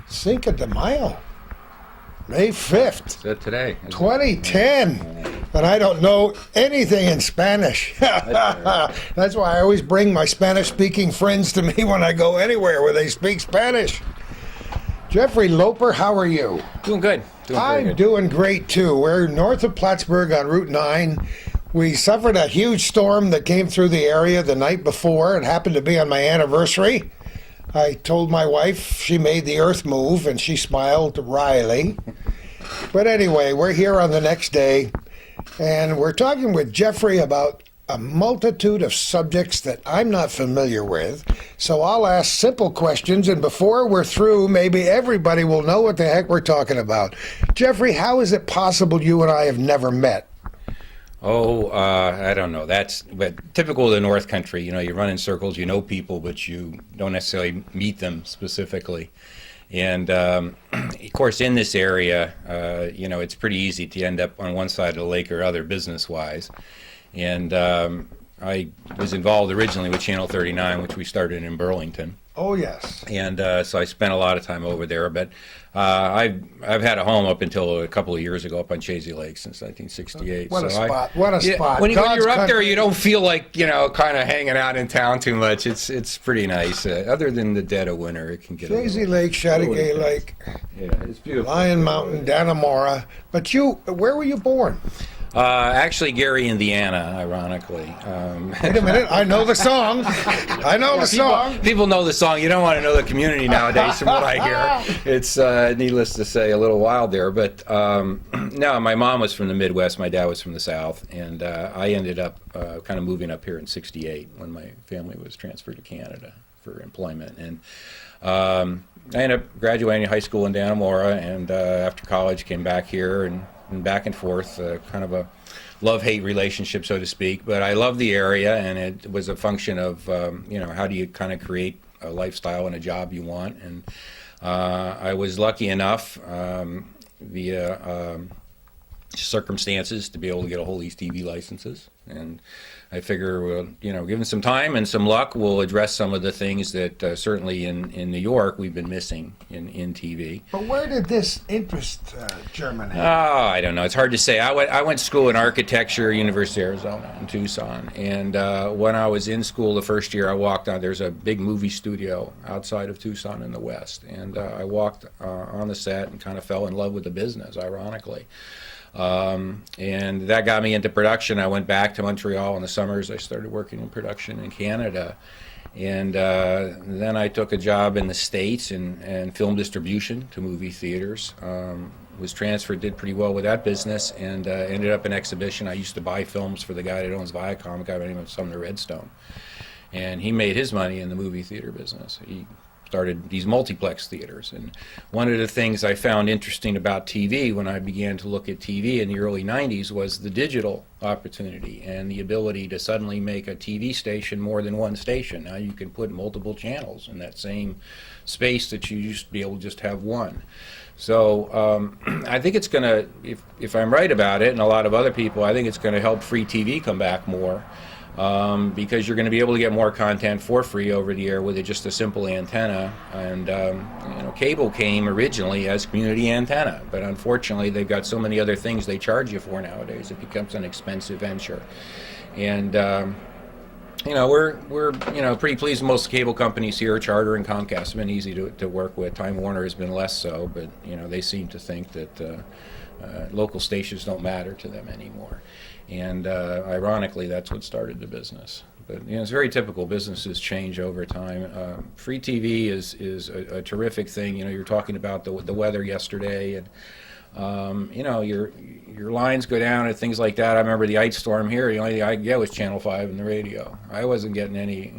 Cinco de Mayo, May 5th, So today. 2010. And I don't know anything in Spanish. That's why I always bring my Spanish-speaking friends to me when I go anywhere where they speak Spanish. Jeffrey Loper, how are you? Doing good. I'm doing great, too. We're north of Plattsburgh on Route 9. We suffered a huge storm that came through the area the night before. It happened to be on my anniversary. I told my wife she made the earth move, and she smiled wryly. But anyway, we're here on the next day, and we're talking with Jeffrey about a multitude of subjects that I'm not familiar with. So I'll ask simple questions, and before we're through, maybe everybody will know what the heck we're talking about. Jeffrey, how is it possible you and I have never met? I don't know. But typical of the North Country. You know, you run in circles, you know people, but you don't necessarily meet them specifically. And, of course, in this area, it's pretty easy to end up on one side of the lake or other business-wise. And I was involved originally with Channel 39, which we started in Burlington. Oh, yes. And so I spent a lot of time over there. But I've had a home up until a couple of years ago up on Chazy Lake since 1968. What a spot. What a spot. When you're up there, you don't feel like, kind of hanging out in town too much. It's pretty nice. Other than the dead of winter, it can get Chazy Lake, Chateauguay Lake. Yeah, it's beautiful. Lion Mountain, Dannemora. But where were you born? Actually, Gary, Indiana, ironically. Wait a minute, I know the song. I know the song. People know the song. You don't want to know the community nowadays, from what I hear. It's, needless to say, a little wild there. But no, my mom was from the Midwest. My dad was from the South. And I ended up kind of moving up here in '68 when my family was transferred to Canada for employment. And I ended up graduating high school in Dannemora, and after college came back here and back and forth, kind of a love-hate relationship, so to speak. But I love the area, and it was a function of, how do you kind of create a lifestyle and a job you want. And I was lucky enough via circumstances to be able to get a whole these TV licenses. And I figure, given some time and some luck, we'll address some of the things that certainly in New York we've been missing in TV. But where did this interest germinate? Oh, I don't know. It's hard to say. I went to school in architecture, University of Arizona in Tucson. And when I was in school the first year, I walked on. There's a big movie studio outside of Tucson in the west. And I walked on the set and kind of fell in love with the business, ironically. And that got me into production. I went back to Montreal in the summers. I started working in production in Canada. And then I took a job in the States in film distribution to movie theaters. Was transferred, did pretty well with that business, and ended up in exhibition. I used to buy films for the guy that owns Viacom, a guy by the name of Sumner Redstone. And he made his money in the movie theater business. He started these multiplex theaters. And one of the things I found interesting about TV when I began to look at TV in the early 90s was the digital opportunity and the ability to suddenly make a TV station more than one station. Now you can put multiple channels in that same space that you used to be able to just have one. So I think it's going to, if I'm right about it, and a lot of other people, I think it's going to help free TV come back more. Because you're going to be able to get more content for free over the air with just a simple antenna. And cable came originally as community antenna, but unfortunately they've got so many other things they charge you for nowadays. It becomes an expensive venture. And we're pretty pleased. Most cable companies here, Charter and Comcast, have been easy to work with. Time Warner has been less so, but they seem to think that local stations don't matter to them anymore. And ironically, that's what started the business. But it's very typical. Businesses change over time. Free TV is a terrific thing. You're talking about the weather yesterday, and your lines go down and things like that. I remember the ice storm here. The only thing I could get was Channel 5 and the radio. I wasn't getting any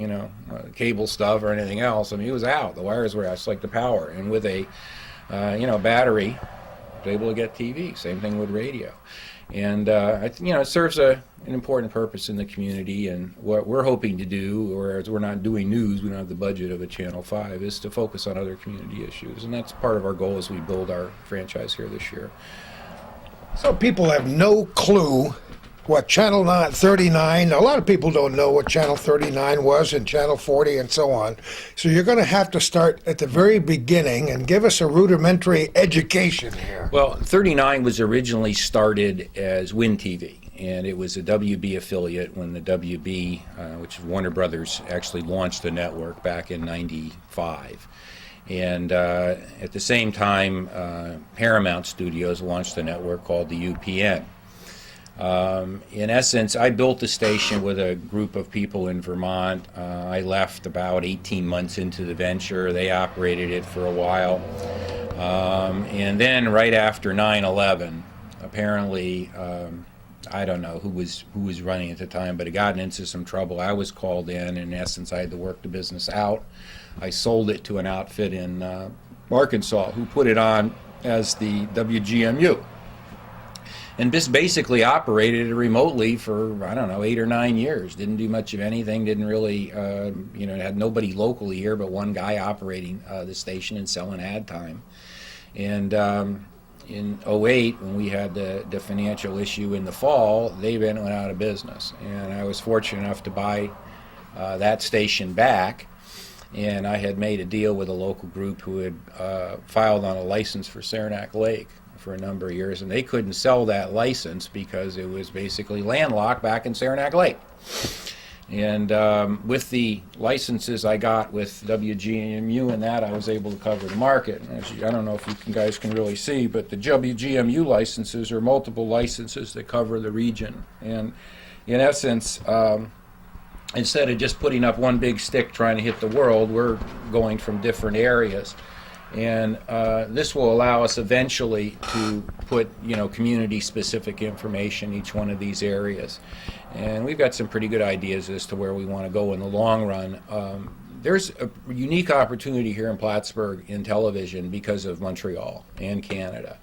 cable stuff or anything else. I mean, it was out. The wires were out. It's like the power. And with a battery, I was able to get TV. Same thing with radio. And it serves an important purpose in the community. And what we're hoping to do, whereas we're not doing news, we don't have the budget of a Channel 5, is to focus on other community issues. And that's part of our goal as we build our franchise here this year. So people have no clue what Channel 39, a lot of people don't know what Channel 39 was and Channel 40 and so on. So you're going to have to start at the very beginning and give us a rudimentary education here. Well, 39 was originally started as Win TV, and it was a WB affiliate when the WB, which is Warner Brothers, actually launched the network back in '95. And at the same time, Paramount Studios launched a network called the UPN. In essence, I built the station with a group of people in Vermont. I left about 18 months into the venture. They operated it for a while. And then right after 9/11, apparently, I don't know who was running at the time, but it got into some trouble. I was called in essence, I had to work the business out. I sold it to an outfit in Arkansas who put it on as the WGMU. And this basically operated it remotely for, I don't know, 8 or 9 years. Didn't do much of anything, didn't really, had nobody locally here but one guy operating the station and selling ad time. And in '08, when we had the financial issue in the fall, they went out of business. And I was fortunate enough to buy that station back. And I had made a deal with a local group who had filed on a license for Saranac Lake for a number of years, and they couldn't sell that license because it was basically landlocked back in Saranac Lake. And with the licenses I got with WGMU and that, I was able to cover the market. I don't know if you guys can really see, but the WGMU licenses are multiple licenses that cover the region. And in essence, instead of just putting up one big stick trying to hit the world, we're going from different areas. And this will allow us eventually to put, community-specific information in each one of these areas. And we've got some pretty good ideas as to where we want to go in the long run. There's a unique opportunity here in Plattsburgh in television because of Montreal and Canada.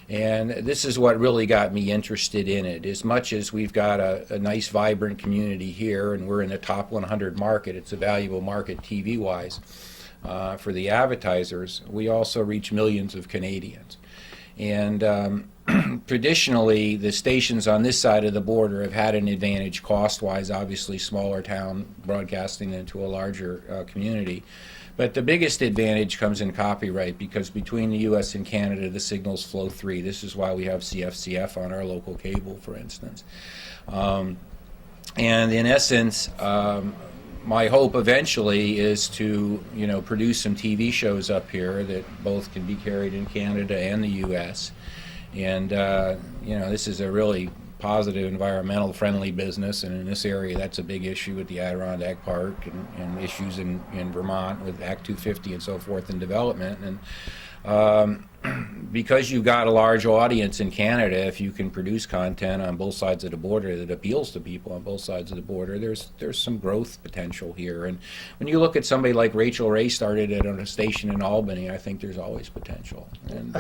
And this is what really got me interested in it. As much as we've got a nice, vibrant community here, and we're in the top 100 market, it's a valuable market TV-wise for the advertisers, we also reach millions of Canadians. And traditionally, the stations on this side of the border have had an advantage cost-wise, obviously smaller town broadcasting into a larger community. But the biggest advantage comes in copyright, because between the U.S. and Canada, the signals flow free. This is why we have CFCF on our local cable, for instance. And in essence, my hope eventually is to, produce some TV shows up here that both can be carried in Canada and the U.S. And, this is a really positive, environmental friendly business, and in this area that's a big issue with the Adirondack Park and issues in Vermont with Act 250 and so forth in development. And because you've got a large audience in Canada, if you can produce content on both sides of the border that appeals to people on both sides of the border, there's some growth potential here. And when you look at somebody like Rachel Ray started it on a station in Albany, I think there's always potential. And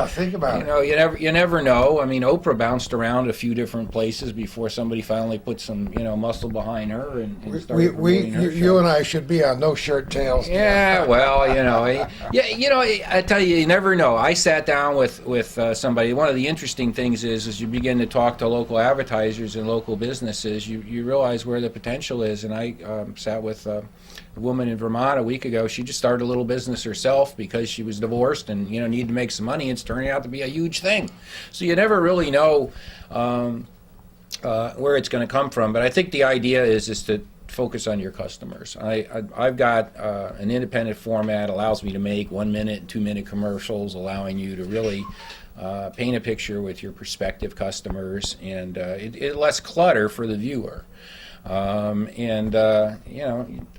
think about it. You never know. I mean, Oprah bounced around a few different places before somebody finally put some muscle behind her and started promoting her show. You and I should be on No Shirt Tales. Yeah, well, I tell you, you never know. I sat down with somebody. One of the interesting things is as you begin to talk to local advertisers and local businesses, you realize where the potential is. And I sat with a woman in Vermont a week ago. She just started a little business herself because she was divorced and needed to make some money. It's turning out to be a huge thing. So you never really know where it's going to come from. But I think the idea is to focus on your customers. I've got an independent format, allows me to make 1-minute and 2-minute commercials, allowing you to really paint a picture with your prospective customers, and it less clutter for the viewer. The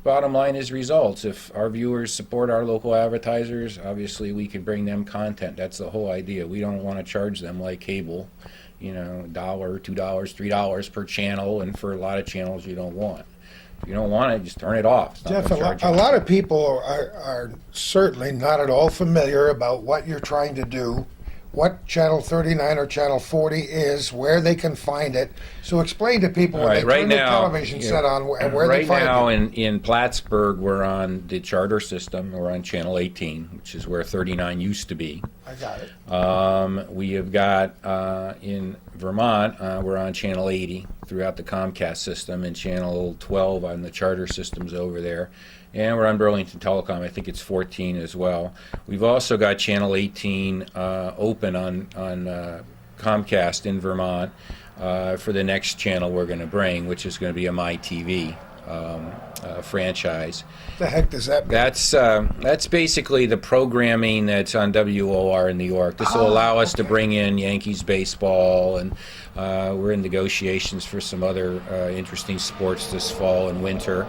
bottom line is results. If our viewers support our local advertisers, obviously we can bring them content. That's the whole idea. We don't want to charge them like cable, $1, $2, $3 per channel, and for a lot of channels you don't want. If you don't want it, just turn it off. Jeff, a lot of people are certainly not at all familiar about what you're trying to do what Channel 39 or Channel 40 is, where they can find it. So explain to people when they turn their television set on where they find it. Right now in Plattsburgh, we're on the charter system. We're on Channel 18, which is where 39 used to be. I got it. We have got in Vermont, we're on Channel 80 throughout the Comcast system, and Channel 12 on the charter systems over there. And we're on Burlington Telecom. I think it's 14 as well. We've also got Channel 18 open on Comcast in Vermont for the next channel we're going to bring, which is going to be a MyTV franchise. What the heck does that mean? That's basically the programming that's on WOR in New York. This will allow us to bring in Yankees baseball, and we're in negotiations for some other interesting sports this fall and winter.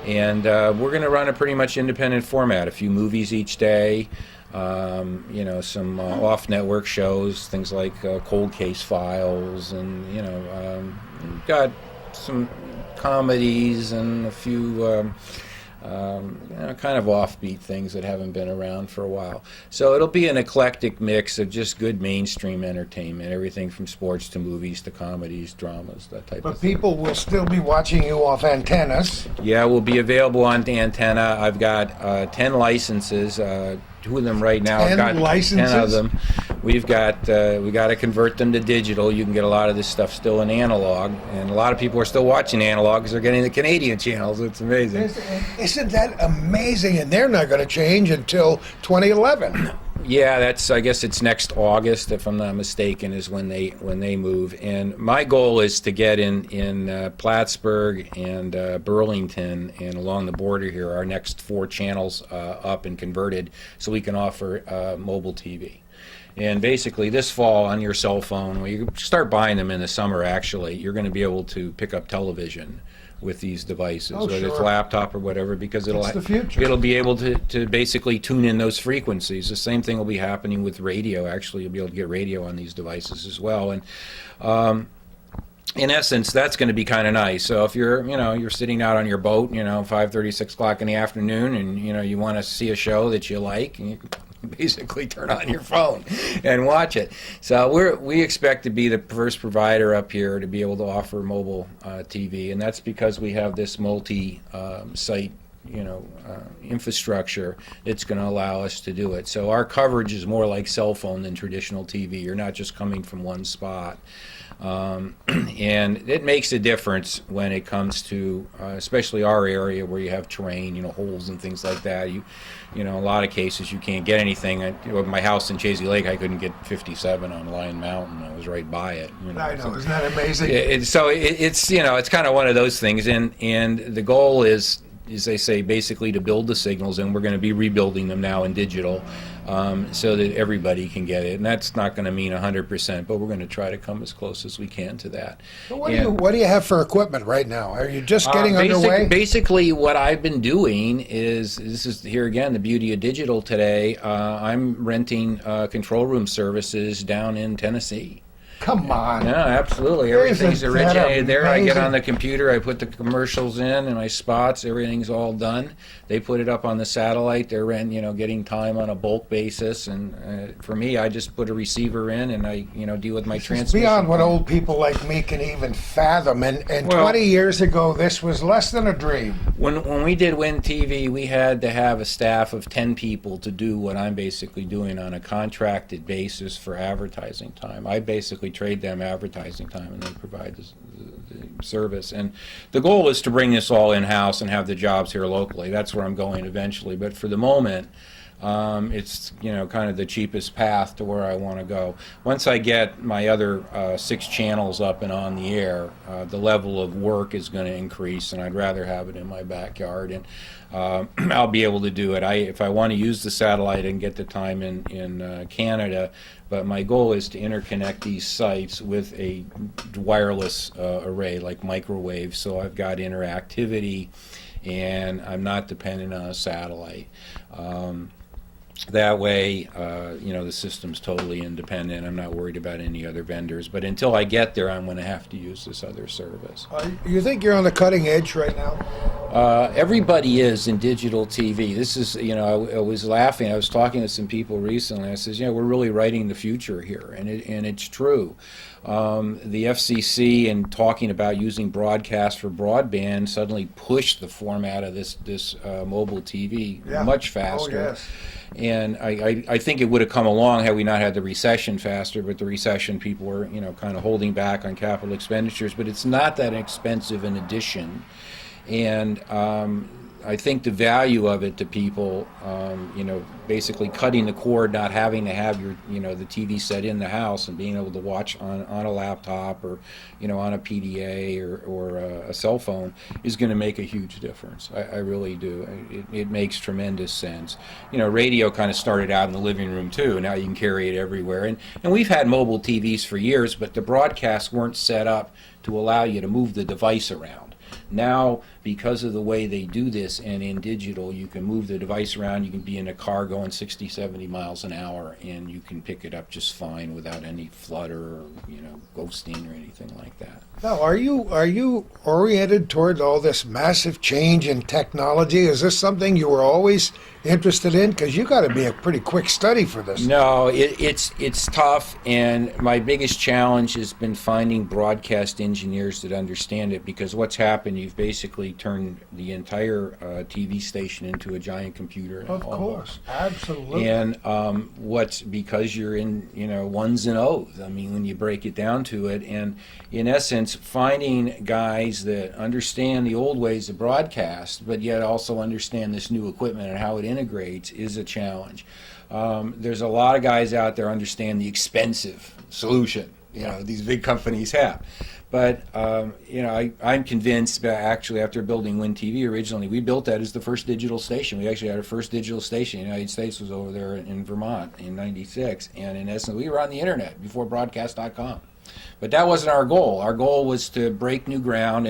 And we're going to run a pretty much independent format, a few movies each day, some off-network shows, things like Cold Case Files, and, we've got some comedies and a few kind of offbeat things that haven't been around for a while. So it'll be an eclectic mix of just good mainstream entertainment, everything from sports to movies to comedies, dramas, that type of But thing. people will still be watching you off antennas. Yeah, we'll be available on the antenna. I've got 10 licenses. Two of them right now. 10 I've got licenses? 10 of them. We got to convert them to digital. You can get a lot of this stuff still in analog, and a lot of people are still watching analog because they're getting the Canadian channels. It's amazing. Isn't that amazing? And they're not going to change until 2011. Yeah, I guess it's next August, if I'm not mistaken, is when they move. And my goal is to get in Plattsburgh and Burlington and along the border here, our next 4 channels up and converted, so we can offer mobile TV. And basically, this fall on your cell phone, when you start buying them in the summer, actually, you're going to be able to pick up television with these devices, whether it's laptop or whatever, because It's the future. it'll be able to basically tune in those frequencies. The same thing will be happening with radio. Actually, you'll be able to get radio on these devices as well. And in essence, that's going to be kind of nice. So if you're sitting out on your boat, 5:30, 6 o'clock in the afternoon, and you want to see a show that you like, and you basically turn on your phone and watch it. So we expect to be the first provider up here to be able to offer mobile TV, and that's because we have this multi-site infrastructure that's going to allow us to do it. So our coverage is more like cell phone than traditional TV. You're not just coming from one spot. And it makes a difference when it comes to, especially our area where you have terrain, holes and things like that. A lot of cases you can't get anything. My house in Chazy Lake, I couldn't get 57 on Lion Mountain. I was right by it. I know, isn't that amazing? It's kind of one of those things, and the goal is they say, basically to build the signals, and we're going to be rebuilding them now in digital, so that everybody can get it. And that's not going to mean 100%, but we're going to try to come as close as we can to that. So what do you have for equipment right now? Are you just getting underway? Basically, what I've been doing is, this is here again, the beauty of digital today, I'm renting control room services down in Tennessee. Come on. No, absolutely. Everything's originated there. I get on the computer, I put the commercials in and my spots, everything's all done. They put it up on the satellite. They're getting time on a bulk basis. And for me, I just put a receiver in and I deal with my transmission. It's beyond what old people like me can even fathom. And 20 years ago, this was less than a dream. When we did Win TV, we had to have a staff of 10 people to do what I'm basically doing on a contracted basis for advertising time. I basically trade them advertising time and they provide the service. And the goal is to bring this all in-house and have the jobs here locally. That's where I'm going eventually. But for the moment, it's kind of the cheapest path to where I want to go. Once I get my other 6 channels up and on the air, the level of work is going to increase, and I'd rather have it in my backyard. And I'll be able to do it. If I want to use the satellite and get the time in Canada, but my goal is to interconnect these sites with a wireless array like microwave, so I've got interactivity and I'm not dependent on a satellite. That way, the system's totally independent. I'm not worried about any other vendors. But until I get there, I'm going to have to use this other service. You think you're on the cutting edge right now? Everybody is in digital TV. This is, I was laughing. I was talking to some people recently. I says, we're really writing the future here, and it's true. The FCC and talking about using broadcast for broadband suddenly pushed the format of this mobile TV much faster. Oh, yes. And I think it would have come along had we not had the recession faster, but the recession, people were, kind of holding back on capital expenditures. But it's not that expensive in addition. And I think the value of it to people, basically cutting the cord, not having to have your, the TV set in the house and being able to watch on a laptop or, on a PDA or a cell phone is going to make a huge difference. I really do. It makes tremendous sense. Radio kind of started out in the living room too. Now you can carry it everywhere. And we've had mobile TVs for years, but the broadcasts weren't set up to allow you to move the device around. Now, because of the way they do this and in digital, you can move the device around. You can be in a car going 60, 70 miles an hour, and you can pick it up just fine without any flutter or, ghosting or anything like that. Now, are you oriented toward all this massive change in technology? Is this something you were always interested in? Because you got to be a pretty quick study for this. No, it's tough, and my biggest challenge has been finding broadcast engineers that understand it, because what's happened, you've basically turned the entire TV station into a giant computer. Of course, absolutely. And because you're in, ones and O's, I mean, when you break it down to it, and in essence, finding guys that understand the old ways of broadcast, but yet also understand this new equipment and how it integrates is a challenge. There's a lot of guys out there understand the expensive solution, these big companies have. But, I'm convinced that actually after building Win TV originally, we built that as the first digital station. We actually had our first digital station in the United States was over there in Vermont in '96. And in essence, we were on the internet before broadcast.com. But that wasn't our goal. Our goal was to break new ground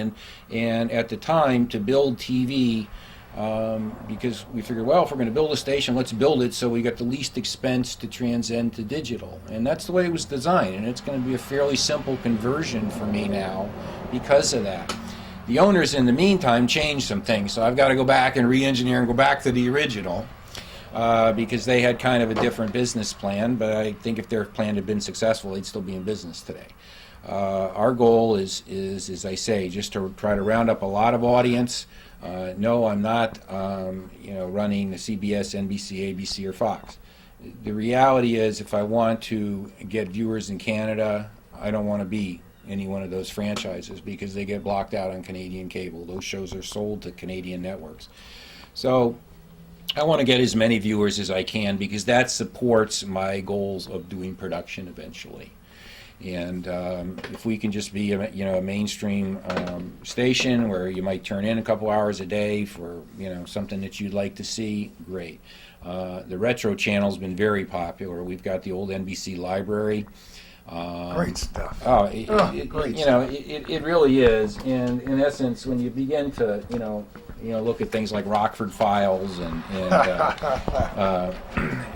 and at the time to build TV because we figured, well, if we're going to build a station, let's build it so we got the least expense to transcend to digital. And that's the way it was designed. And it's going to be a fairly simple conversion for me now because of that. The owners, in the meantime, changed some things. So I've got to go back and re-engineer and go back to the original because they had kind of a different business plan. But I think if their plan had been successful, they'd still be in business today. Our goal is, as I say, just to try to round up a lot of audience. No, I'm not, running the CBS, NBC, ABC, or Fox. The reality is, if I want to get viewers in Canada, I don't want to be any one of those franchises because they get blocked out on Canadian cable. Those shows are sold to Canadian networks. So I want to get as many viewers as I can because that supports my goals of doing production eventually. And if we can just be a mainstream station where you might turn in a couple hours a day for something that you'd like to see, great. The retro channel's been very popular. We've got the old NBC library. Great stuff. Great. It really is. And in essence, when you begin to look at things like Rockford Files and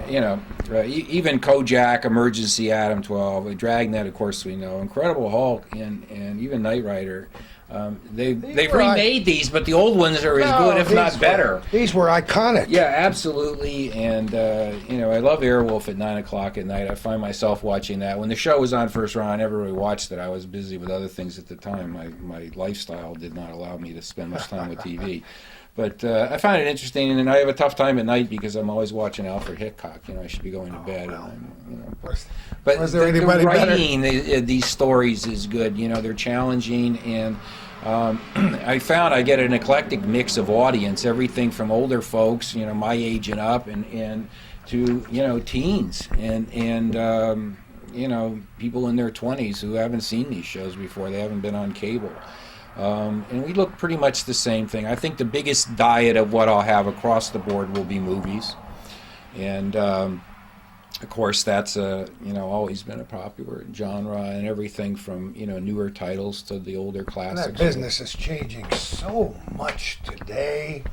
even Kojak, Emergency, Adam 12, Dragnet, of course we know, Incredible Hulk, and even Knight Rider. They've remade these, but the old ones are as good, if not better. These were iconic. Yeah, absolutely. And I love Airwolf at 9 o'clock at night. I find myself watching that. When the show was on first round, I never really watched it. I was busy with other things at the time. My lifestyle did not allow me to spend much time with TV. But I find it interesting, and I have a tough time at night because I'm always watching Alfred Hitchcock. I should be going to bed. Well. But was there anybody the writing these stories is good. They're challenging, and I found I get an eclectic mix of audience, everything from older folks, my age and up, and to teens and people in their 20s who haven't seen these shows before. They haven't been on cable. And we look pretty much the same thing. I think the biggest diet of what I'll have across the board will be movies. And, of course, that's always been a popular genre, and everything from, newer titles to the older classics. That business is changing so much today.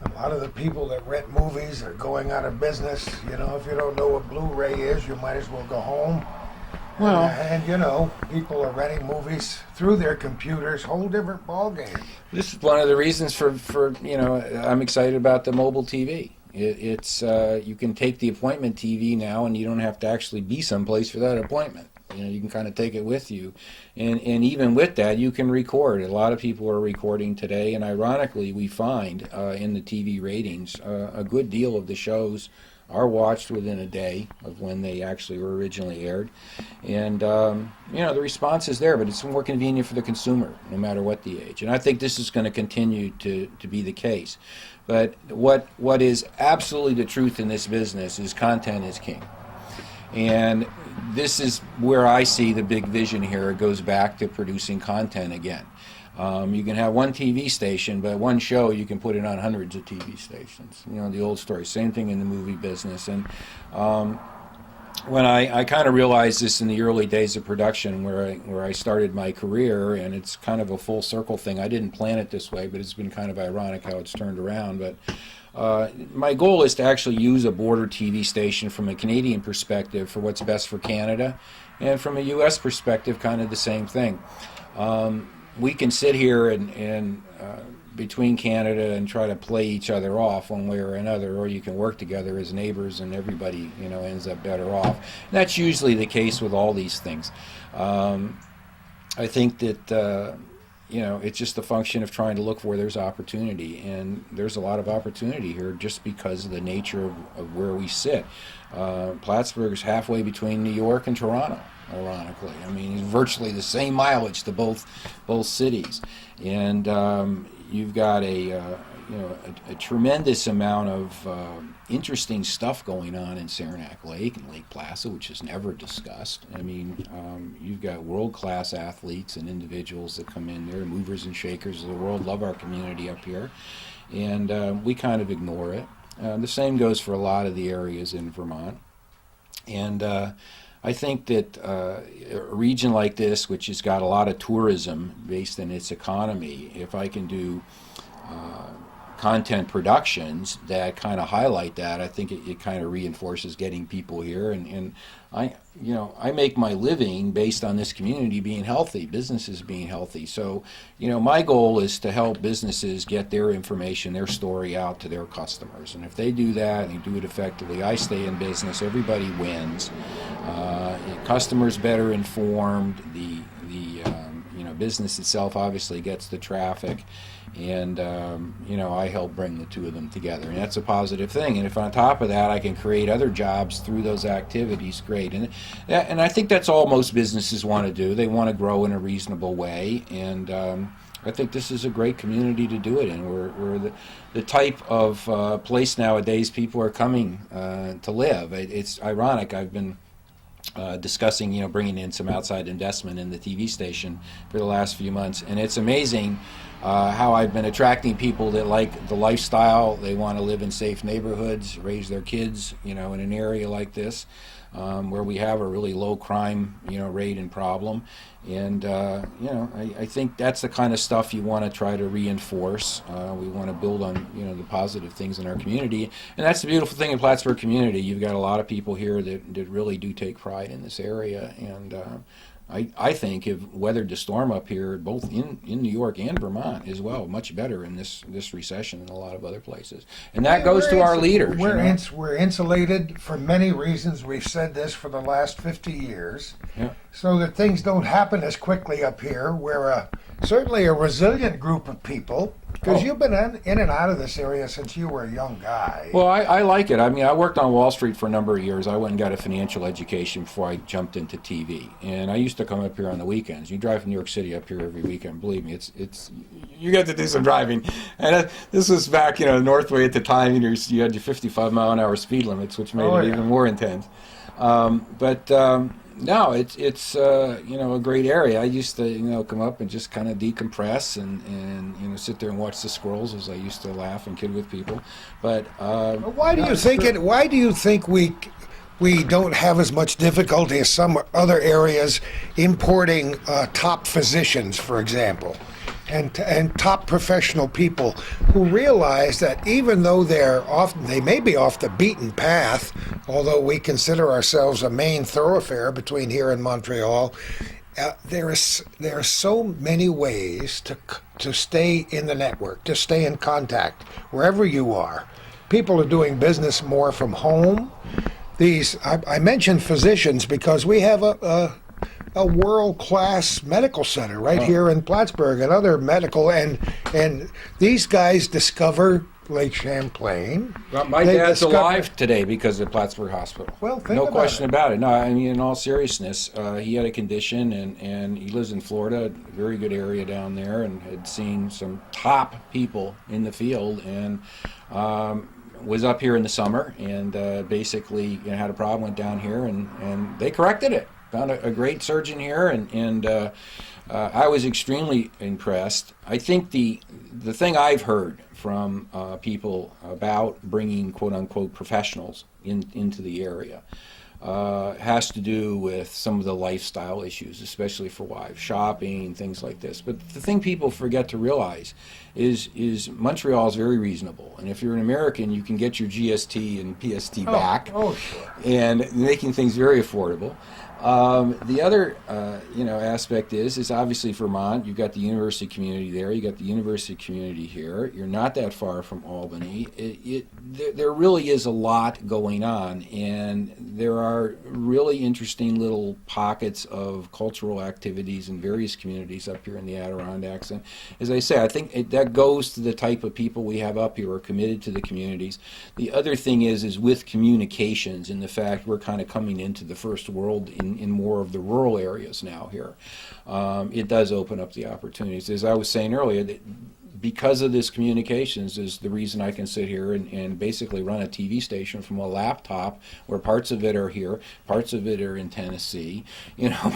I mean, lot of the people that rent movies are going out of business. You know, if you don't know what Blu-ray is, you might as well go home. Well, And you know, people are renting movies through their computers, whole different ballgame. this is one of the reasons for I'm excited about the mobile TV. It's you can take the appointment TV now, and you don't have to actually be someplace for that appointment. You know, you can kind of take it with you, and even with that, you can record. A lot of people are recording today, and ironically, we find in the TV ratings a good deal of the shows are watched within a day of when they actually were originally aired, and the response is there, but it's more convenient for the consumer, no matter what the age. And I think this is going to continue to be the case. But what is absolutely the truth in this business is content is king. And this is where I see the big vision here. It goes back to producing content again. You can have one TV station, but one show you can put it on hundreds of TV stations. You know, the old story. Same thing in the movie business. And when I kind of realized this in the early days of production, where I started my career, and it's kind of a full circle thing. I didn't plan it this way, but it's been kind of ironic how it's turned around. But my goal is to actually use a border TV station from a Canadian perspective for what's best for Canada, and from a U.S. perspective, kind of the same thing. We can sit here and between Canada and try to play each other off one way or another, or you can work together as neighbors, and everybody ends up better off. And that's usually the case with all these things. I think that it's just a function of trying to look for where there's opportunity, and there's a lot of opportunity here just because of the nature of where we sit. Plattsburgh is halfway between New York and Toronto, ironically. I mean, it's virtually the same mileage to both cities, and you've got a tremendous amount of interesting stuff going on in Saranac Lake and Lake Placid, which is never discussed. I mean, you've got world-class athletes and individuals that come in there, movers and shakers of the world, love our community up here, and we kind of ignore it. The same goes for a lot of the areas in Vermont, and I think that a region like this, which has got a lot of tourism based in its economy, if I can do content productions that kind of highlight that, I think it kind of reinforces getting people here. And I make my living based on this community being healthy, businesses being healthy. So, my goal is to help businesses get their information, their story out to their customers. And if they do that and they do it effectively, I stay in business, everybody wins. Customers better informed, the business itself obviously gets the traffic, and I help bring the two of them together, and that's a positive thing. And if on top of that I can create other jobs through those activities, great. And I think that's all most businesses want to do. They want to grow in a reasonable way, and I think this is a great community to do it in. We're the type of place nowadays people are coming to live. It's ironic. I've been discussing, bringing in some outside investment in the TV station for the last few months, and it's amazing how I've been attracting people that like the lifestyle. They want to live in safe neighborhoods, raise their kids, in an area like this, where we have a really low crime, rate and problem. And, I think that's the kind of stuff you want to try to reinforce. We want to build on, the positive things in our community. And that's the beautiful thing in Plattsburgh community. You've got a lot of people here that really do take pride in this area. And I think have weathered the storm up here, both in New York and Vermont as well, much better in this recession than a lot of other places. And that goes to our leaders. We're insulated for many reasons. We've said this for the last 50 years, so that things don't happen as quickly up here. We're certainly a resilient group of people, because you've been in and out of this area since you were a young guy. Well, I like it. I mean, I worked on Wall Street for a number of years. I went and got a financial education before I jumped into TV. And I used to come up here on the weekends. You drive from New York City up here every weekend. Believe me, it's you got to do some driving. And this was back, Northway at the time. You had your 55-mile-an-hour speed limits, which made it even more intense. No, it's a great area. I used to come up and just kind of decompress and sit there and watch the squirrels, as I used to laugh and kid with people. But why do you think we don't have as much difficulty as some other areas importing top physicians, for example? and top professional people who realize that even though they may be off the beaten path, although we consider ourselves a main thoroughfare between here and Montreal, there are so many ways to stay in the network, to stay in contact wherever you are. People are doing business more from home. I mentioned physicians because we have a world-class medical center right here in Plattsburgh, and other medical, and these guys discover Lake Champlain. Well, my dad's alive today because of Plattsburgh Hospital. Well, no question about it. No, I mean, in all seriousness, he had a condition, and he lives in Florida, a very good area down there, and had seen some top people in the field, and was up here in the summer, and basically had a problem, went down here, and they corrected it. Found a great surgeon here, and I was extremely impressed. I think the thing I've heard from people about bringing quote-unquote professionals into the area has to do with some of the lifestyle issues, especially for wives, shopping, things like this. But the thing people forget to realize is Montreal is very reasonable, and if you're an American, you can get your GST and PST back, sure. and making things very affordable. The other, aspect is obviously Vermont. You've got the university community there. You got the university community here. You're not that far from Albany. There really is a lot going on, and there are really interesting little pockets of cultural activities in various communities up here in the Adirondacks. And as I say, I think that goes to the type of people we have up here who are committed to the communities. The other thing is with communications and the fact we're kind of coming into the first world in more of the rural areas now here. It does open up the opportunities. As I was saying earlier, because of this communications is the reason I can sit here and basically run a TV station from a laptop where parts of it are here, parts of it are in Tennessee,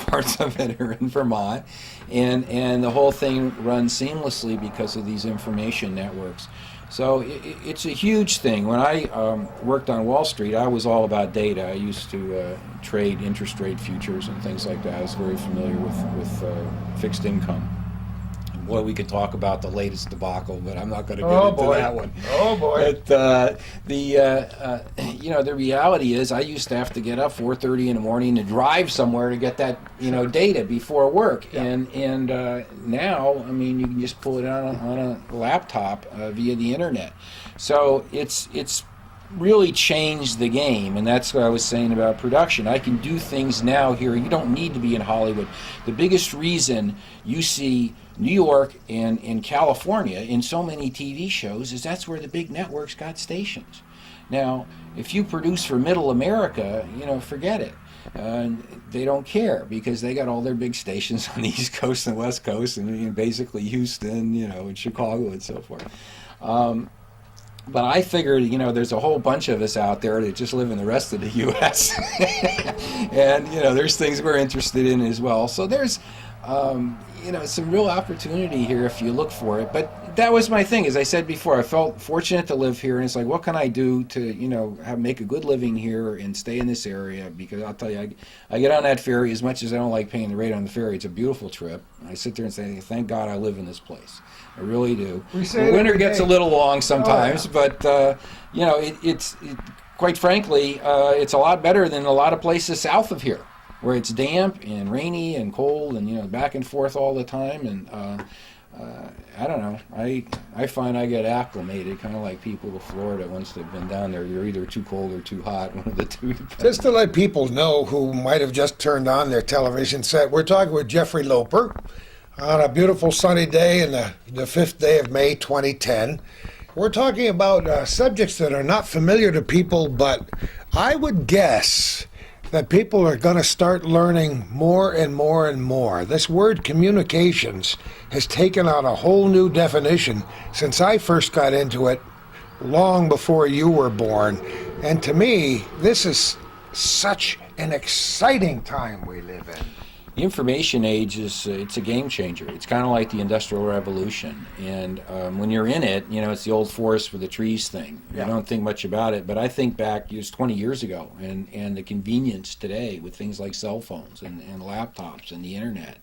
parts of it are in Vermont, and the whole thing runs seamlessly because of these information networks. So it's a huge thing. When I worked on Wall Street, I was all about data. I used to trade interest rate futures and things like that. I was very familiar with fixed income. Boy, we could talk about the latest debacle, but I'm not going to get into that one. Oh boy! But the reality is, I used to have to get up 4:30 in the morning to drive somewhere to get that data before work, Yeah. and now, I mean, you can just pull it out on a laptop via the internet. So it's really changed the game, and that's what I was saying about production. I can do things now here. You don't need to be in Hollywood. The biggest reason you see New York and California in so many TV shows is that's where the big networks got stations. Now, if you produce for Middle America, forget it. They don't care because they got all their big stations on the East Coast and West Coast, and basically Houston, and Chicago and so forth. But I figured, there's a whole bunch of us out there that just live in the rest of the U.S. and, there's things we're interested in as well. So there's, some real opportunity here if you look for it. But that was my thing. As I said before, I felt fortunate to live here, and it's like, what can I do to, make a good living here and stay in this area? Because I'll tell you, I get on that ferry. As much as I don't like paying the rate on the ferry, it's a beautiful trip. I sit there and say, thank God I live in this place. I really do. The winter gets a little long sometimes, but it's quite frankly, it's a lot better than a lot of places south of here, where it's damp and rainy and cold and back and forth all the time. And I don't know. I find I get acclimated, kind of like people of Florida. Once they've been down there, you're either too cold or too hot, one of the two. Just to let people know who might have just turned on their television set, we're talking with Jeffrey Loper on a beautiful sunny day in the 5th day of May 2010. We're talking about subjects that are not familiar to people, but I would guess that people are going to start learning more and more and more. This word communications has taken on a whole new definition since I first got into it long before you were born. And to me, this is such an exciting time we live in. The information age it's a game changer. It's kind of like the Industrial Revolution, and when you're in it, it's the old forest for the trees thing. Yeah. You don't think much about it, but I think back, it was 20 years ago, and the convenience today with things like cell phones and laptops and the internet.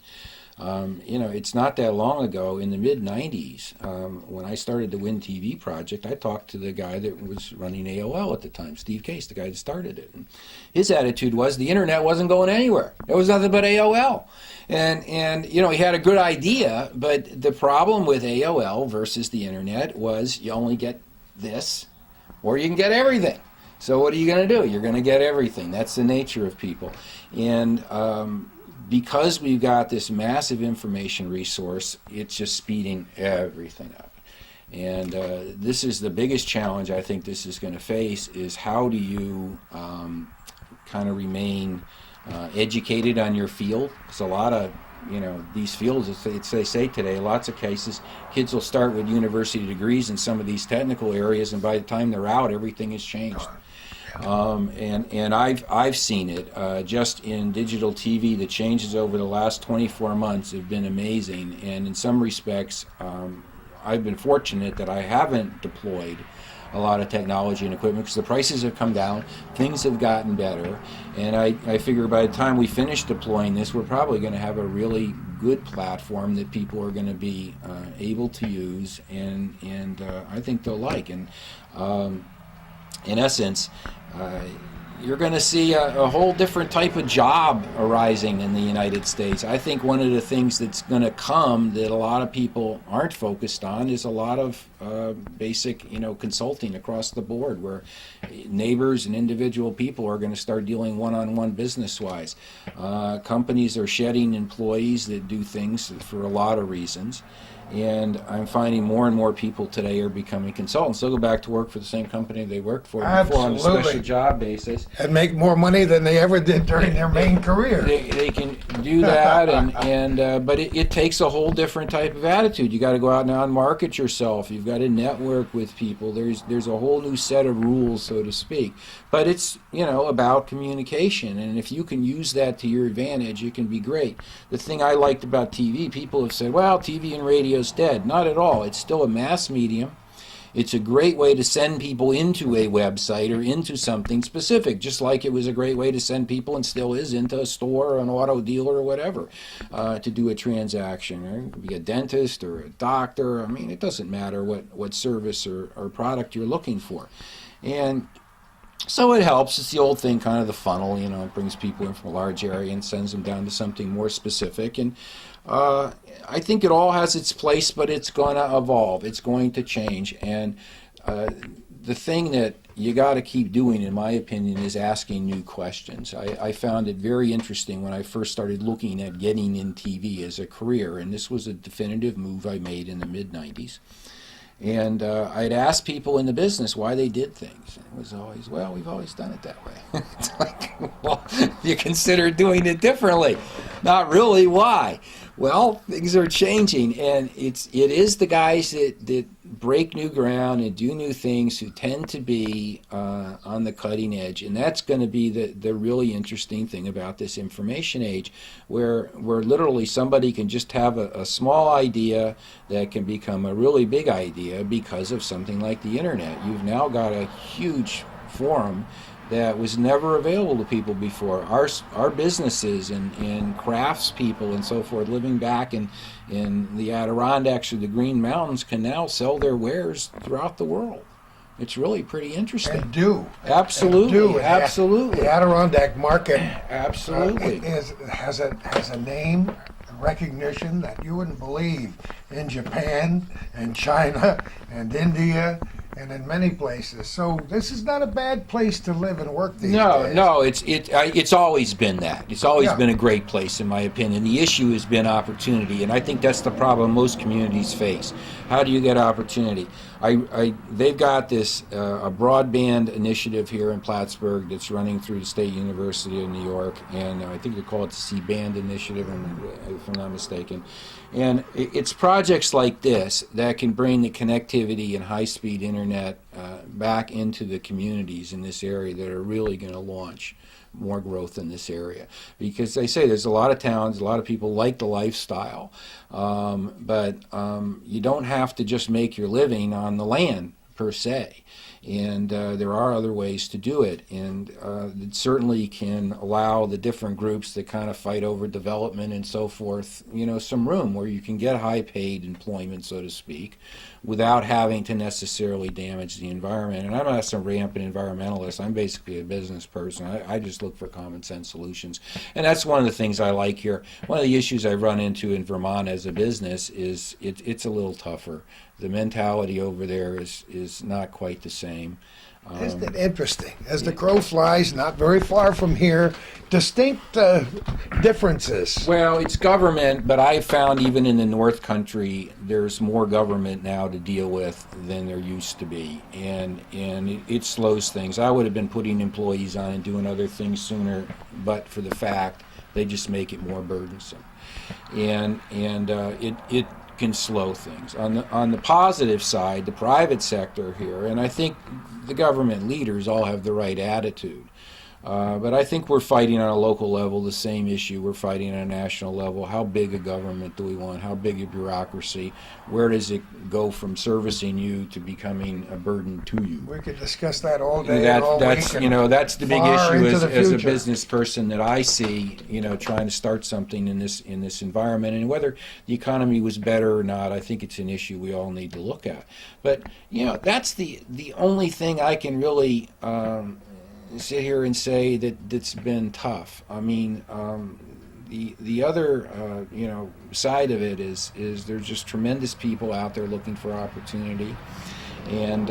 It's not that long ago, in the mid-90s, when I started the Win TV project, I talked to the guy that was running AOL at the time, Steve Case, the guy that started it. And his attitude was the internet wasn't going anywhere. It was nothing but AOL. And he had a good idea, but the problem with AOL versus the internet was you only get this, or you can get everything. So what are you going to do? You're going to get everything. That's the nature of people. And because we've got this massive information resource, it's just speeding everything up. And this is the biggest challenge I think this is going to face, is how do you kind of remain educated on your field? Because a lot of these fields, as they say today, lots of cases, kids will start with university degrees in some of these technical areas, and by the time they're out, everything has changed. And I've seen it just in digital TV. The changes over the last 24 months have been amazing, and in some respects, I've been fortunate that I haven't deployed a lot of technology and equipment because the prices have come down, things have gotten better, and I figure by the time we finish deploying this, we're probably going to have a really good platform that people are going to be able to use, and I think they'll like. And in essence, you're going to see a whole different type of job arising in the United States. I think one of the things that's going to come that a lot of people aren't focused on is a lot of basic, consulting across the board, where neighbors and individual people are going to start dealing one-on-one business-wise. Companies are shedding employees that do things for a lot of reasons. And I'm finding more and more people today are becoming consultants. They'll go back to work for the same company they worked for before on a special job basis. And make more money than they ever did during their main career. They can do that, but it takes a whole different type of attitude. You got to go out now and market yourself. You've got to network with people. There's a whole new set of rules, so to speak. But it's about communication, and if you can use that to your advantage, it can be great. The thing I liked about TV, people have said, well, TV and radio is dead. Not at all. It's still a mass medium. It's a great way to send people into a website or into something specific, just like it was a great way to send people, and still is, into a store or an auto dealer or whatever, to do a transaction. Or it could be a dentist or a doctor. I mean, it doesn't matter what service or product you're looking for. And so it helps. It's the old thing, kind of the funnel, it brings people in from a large area and sends them down to something more specific. And I think it all has its place, but it's going to evolve. It's going to change. And the thing that you got to keep doing, in my opinion, is asking new questions. I found it very interesting when I first started looking at getting in TV as a career, and this was a definitive move I made in the mid-90s. And I'd ask people in the business why they did things. And it was always, well, we've always done it that way. It's like, well, you consider doing it differently. Not really. Why? Well, things are changing, and it is the guys that break new ground and do new things who tend to be on the cutting edge, and that's going to be the really interesting thing about this information age, where literally somebody can just have a small idea that can become a really big idea because of something like the internet. You've now got a huge forum that was never available to people before. Our businesses and crafts people and so forth living back in the Adirondacks or the Green Mountains can now sell their wares throughout the world. It's really pretty interesting. And do. Absolutely. And do. Absolutely. The Adirondack market absolutely has a name, recognition that you wouldn't believe in Japan and China and India and in many places. So this is not a bad place to live and work these days. No, it's always been that. It's always been a great place, in my opinion. The issue has been opportunity, and I think that's the problem most communities face. How do you get opportunity? They've got this a broadband initiative here in Plattsburgh that's running through the State University of New York, and I think they call it the C-Band Initiative, if I'm not mistaken. And it's projects like this that can bring the connectivity and high-speed internet back into the communities in this area that are really going to launch more growth in this area. Because they say there's a lot of towns, a lot of people like the lifestyle, but you don't have to just make your living on the land per se. And there are other ways to do it, and it certainly can allow the different groups that kind of fight over development and so forth, some room where you can get high-paid employment, so to speak, without having to necessarily damage the environment. And I'm not some rampant environmentalist. I'm basically a business person. I just look for common sense solutions, and that's one of the things I like here. One of the issues I run into in Vermont as a business is it's a little tougher. The mentality over there is not quite the same. Isn't it interesting? As the crow flies, not very far from here, distinct differences. Well, it's government, but I've found even in the North Country, there's more government now to deal with than there used to be, and it slows things. I would have been putting employees on and doing other things sooner, but for the fact they just make it more burdensome, and it can slow things. On the positive side, the private sector here, and I think the government leaders all have the right attitude. But I think we're fighting on a local level the same issue we're fighting on a national level. How big a government do we want? How big a bureaucracy? Where does it go from servicing you to becoming a burden to you? We could discuss that all day and all that's week. That's the big far issue into the as a future. business person that I see, trying to start something in this environment, and whether the economy was better or not, I think it's an issue we all need to look at. But that's the only thing I can really sit here and say that's been tough. I mean, the other side of it is there's just tremendous people out there looking for opportunity, and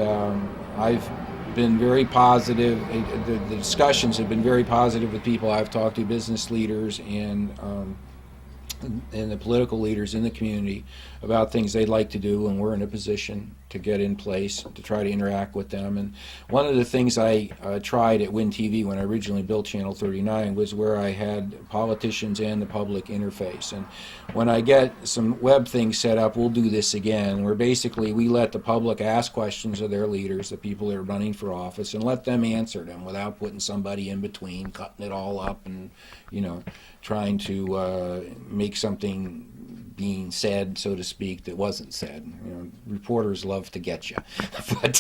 I've been very positive. The discussions have been very positive with people I've talked to, business leaders and the political leaders in the community, about things they'd like to do, and we're in a position to get in place to try to interact with them. And one of the things I tried at Win TV when I originally built Channel 39 was where I had politicians and the public interface. And when I get some web things set up, we'll do this again, where basically we let the public ask questions of their leaders, the people that are running for office, and let them answer them without putting somebody in between, cutting it all up, and trying to make something being said, so to speak, that wasn't said. Reporters love to get you. But,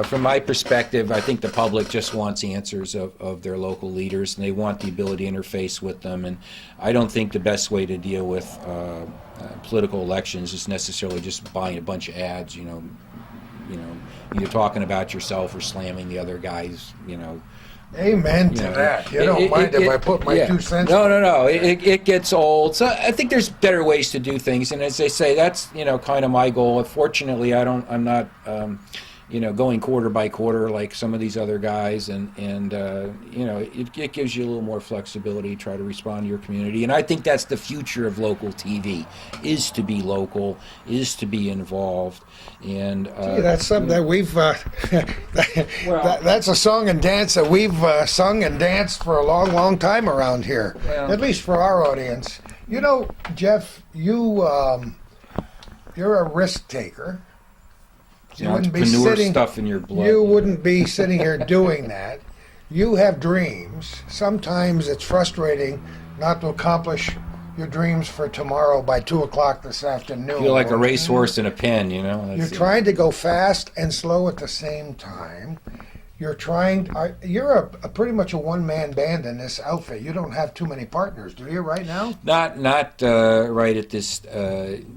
from my perspective, I think the public just wants answers of their local leaders, and they want the ability to interface with them. And I don't think the best way to deal with political elections is necessarily just buying a bunch of ads, either talking about yourself or slamming the other guys, Amen to that. You don't mind if I put my 2 cents? No. It gets old. So I think there's better ways to do things, and as they say, that's kind of my goal. Fortunately, I'm not going quarter by quarter like some of these other guys, and it gives you a little more flexibility to try to respond to your community. And I think that's the future of local TV, is to be local, is to be involved. And that's something that we've that's a song and dance that we've sung and danced for a long time around here, at least for our audience. Jeff, you're a risk taker. You wouldn't be sitting stuff in your blood. You wouldn't be sitting here doing that. You have dreams. Sometimes it's frustrating not to accomplish your dreams for tomorrow by 2 o'clock this afternoon. I feel like a racehorse in a pen, You're trying to go fast and slow at the same time. You're a pretty much a one-man band in this outfit. You don't have too many partners, do you, right now? Not right at this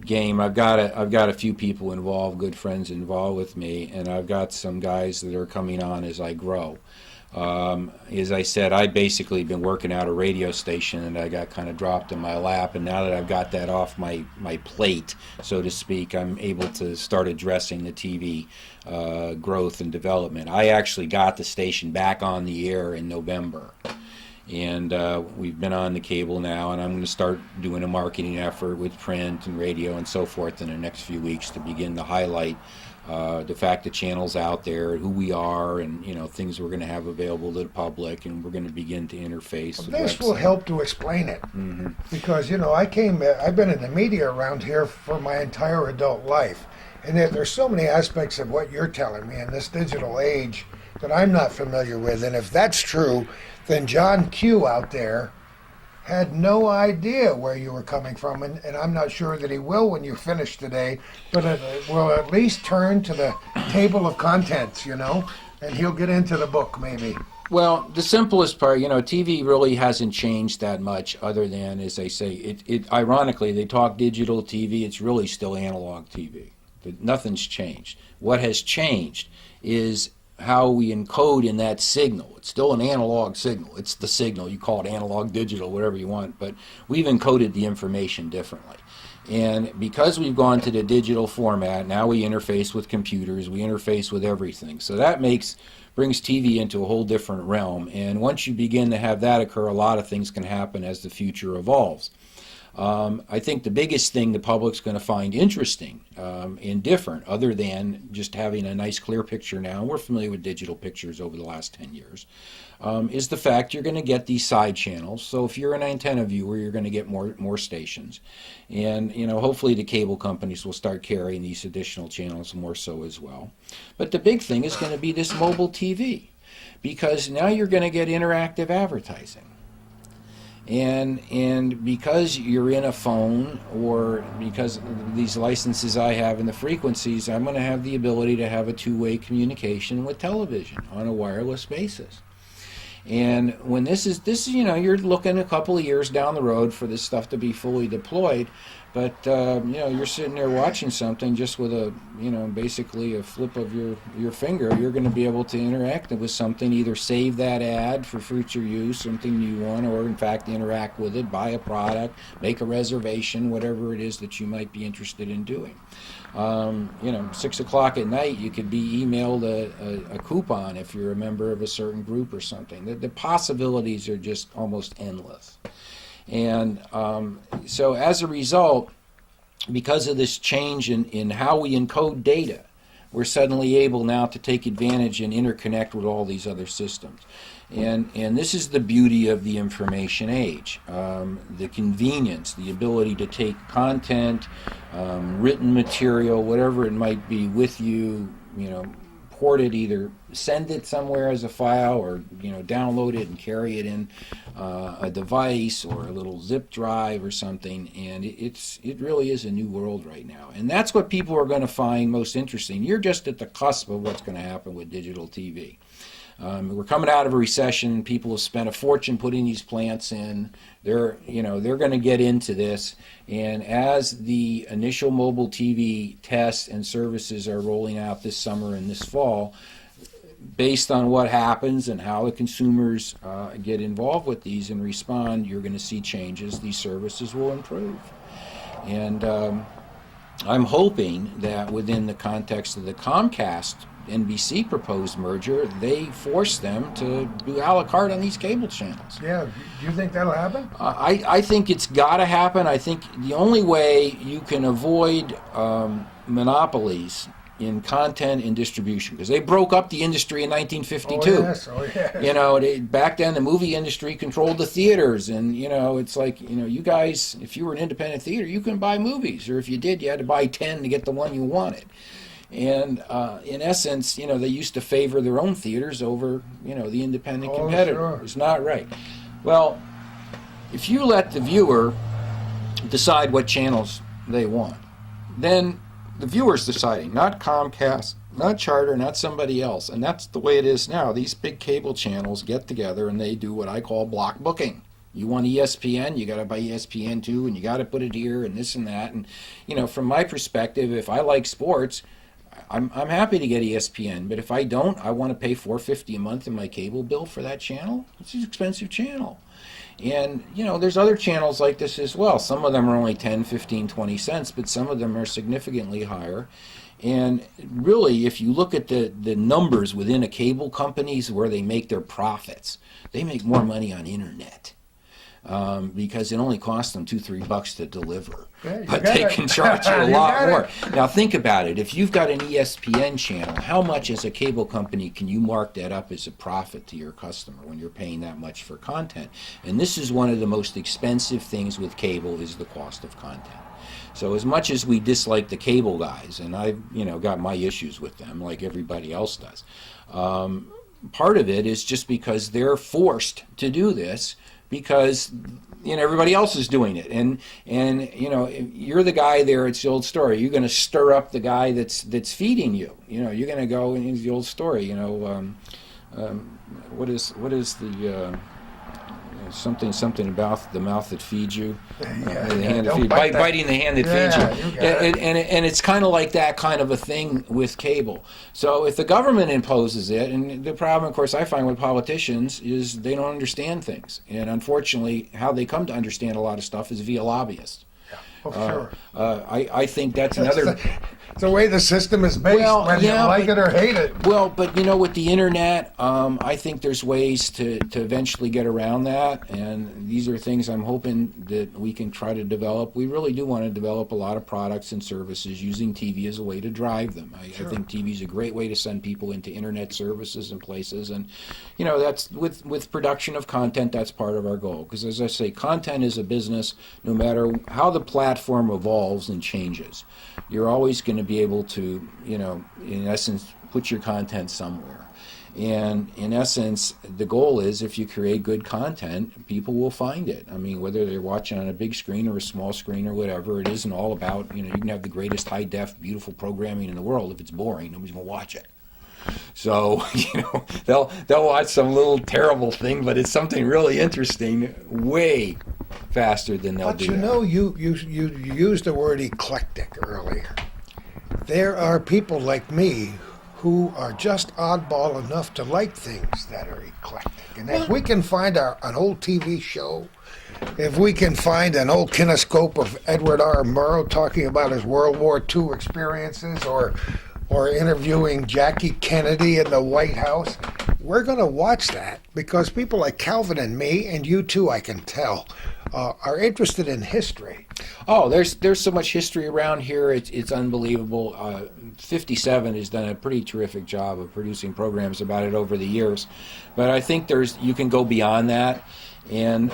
game. I've got a few people involved, good friends involved with me, and I've got some guys that are coming on as I grow. As I said, I've basically been working out a radio station, and I got kind of dropped in my lap, and now that I've got that off my plate, so to speak, I'm able to start addressing the TV growth and development. I actually got the station back on the air in November, and we've been on the cable now, and I'm going to start doing a marketing effort with print and radio and so forth in the next few weeks to begin to highlight the fact that channel's out there, who we are, and things we're going to have available to the public, and we're going to begin to interface. This will help to explain it, because I've been in the media around here for my entire adult life, and there's so many aspects of what you're telling me in this digital age that I'm not familiar with. And if that's true, then John Q out there had no idea where you were coming from, and I'm not sure that he will when you finish today, but it will at least turn to the table of contents, and he'll get into the book maybe. Well, the simplest part, TV really hasn't changed that much other than, as they say, it ironically, they talk digital TV, it's really still analog TV. Nothing's changed. What has changed is how we encode in that signal. It's still an analog signal. It's the signal. You call it analog, digital, whatever you want, but we've encoded the information differently. And because we've gone to the digital format, now we interface with computers, we interface with everything. So that brings TV into a whole different realm. And once you begin to have that occur, a lot of things can happen as the future evolves. I think the biggest thing the public's going to find interesting and different, other than just having a nice clear picture now, and we're familiar with digital pictures over the last 10 years, is the fact you're going to get these side channels. So if you're an antenna viewer, you're going to get more stations. And hopefully the cable companies will start carrying these additional channels more so as well. But the big thing is going to be this mobile TV, because now you're going to get interactive advertising. And because you're in a phone, or because of these licenses I have and the frequencies, I'm going to have the ability to have a two-way communication with television on a wireless basis. And when this is you're looking a couple of years down the road for this stuff to be fully deployed, but you're sitting there watching something just with a basically a flip of your finger. You're going to be able to interact with something, either save that ad for future use, something you want, or in fact interact with it, buy a product, make a reservation, whatever it is that you might be interested in doing. 6 o'clock at night, you could be emailed a coupon if you're a member of a certain group or something. The possibilities are just almost endless. And so as a result, because of this change in how we encode data, we're suddenly able now to take advantage and interconnect with all these other systems. And this is the beauty of the information age, the convenience, the ability to take content, written material, whatever it might be, with you, port it, either send it somewhere as a file, or download it and carry it in a device or a little zip drive or something. And it really is a new world right now, and that's what people are going to find most interesting. You're just at the cusp of what's going to happen with digital TV. We're coming out of a recession. People have spent a fortune putting these plants in. They're going to get into this. And as the initial mobile TV tests and services are rolling out this summer and this fall, based on what happens and how the consumers get involved with these and respond, you're going to see changes. These services will improve. And I'm hoping that within the context of the Comcast NBC proposed merger, they force them to do a la carte on these cable channels. Yeah, do you think that'll happen? I think it's got to happen. I think the only way you can avoid monopolies in content and distribution, because they broke up the industry in 1952. Oh yes. Back then the movie industry controlled the theaters, and it's like, you guys, if you were an independent theater, you couldn't buy movies, or if you did, you had to buy 10 to get the one you wanted. And in essence, they used to favor their own theaters over, the independent competitor. Sure. It's not right. Well, if you let the viewer decide what channels they want, then the viewer's deciding, not Comcast, not Charter, not somebody else. And that's the way it is now. These big cable channels get together and they do what I call block booking. You want ESPN, you got to buy ESPN2, and you got to put it here and this and that. And, from my perspective, if I like sports, I'm happy to get ESPN, but if I don't, I want to pay $4.50 a month in my cable bill for that channel. It's an expensive channel. And, there's other channels like this as well. Some of them are only 10, 15, 20 cents, but some of them are significantly higher. And really, if you look at the numbers within a cable companies where they make their profits, they make more money on internet. Because it only costs them $2-3 to deliver, but they can charge you a lot more. Now think about it. If you've got an ESPN channel, how much as a cable company can you mark that up as a profit to your customer when you're paying that much for content? And this is one of the most expensive things with cable, is the cost of content. So as much as we dislike the cable guys, and I've got my issues with them like everybody else does, part of it is just because they're forced to do this because everybody else is doing it, and you're the guy there. It's the old story. You're going to stir up the guy that's feeding you. You're going to go, and it's the old story. What is the something about the mouth that feeds you, the hand that feeds, biting the hand that feeds you, and it's kind of like that kind of a thing with cable. So if the government imposes it, and the problem, of course, I find with politicians is they don't understand things, and unfortunately, how they come to understand a lot of stuff is via lobbyists. Sure. I think that's another. It's the way the system is based, whether you like it or hate it. Well, but with the internet, I think there's ways to eventually get around that, and these are things I'm hoping that we can try to develop. We really do want to develop a lot of products and services using TV as a way to drive them. I think TV is a great way to send people into internet services and places, and that's with production of content. That's part of our goal, because as I say, content is a business. No matter how the platform evolves and changes, you're always going to be able to, in essence, put your content somewhere. And in essence, the goal is if you create good content, people will find it. I mean, whether they're watching on a big screen or a small screen or whatever, it isn't all about, you can have the greatest high-def, beautiful programming in the world. If it's boring, nobody's going to watch it. So, they'll watch some little terrible thing, but it's something really interesting, way faster than they'll do. But you used the word eclectic earlier. There are people like me who are just oddball enough to like things that are eclectic. And if we can find an old TV show, if we can find an old kinescope of Edward R. Murrow talking about his World War II experiences, or interviewing Jackie Kennedy in the White House, we're going to watch that, because people like Calvin and me, and you too, I can tell, are interested in history. Oh, there's so much history around here. It's unbelievable. 57 has done a pretty terrific job of producing programs about it over the years, but I think you can go beyond that. And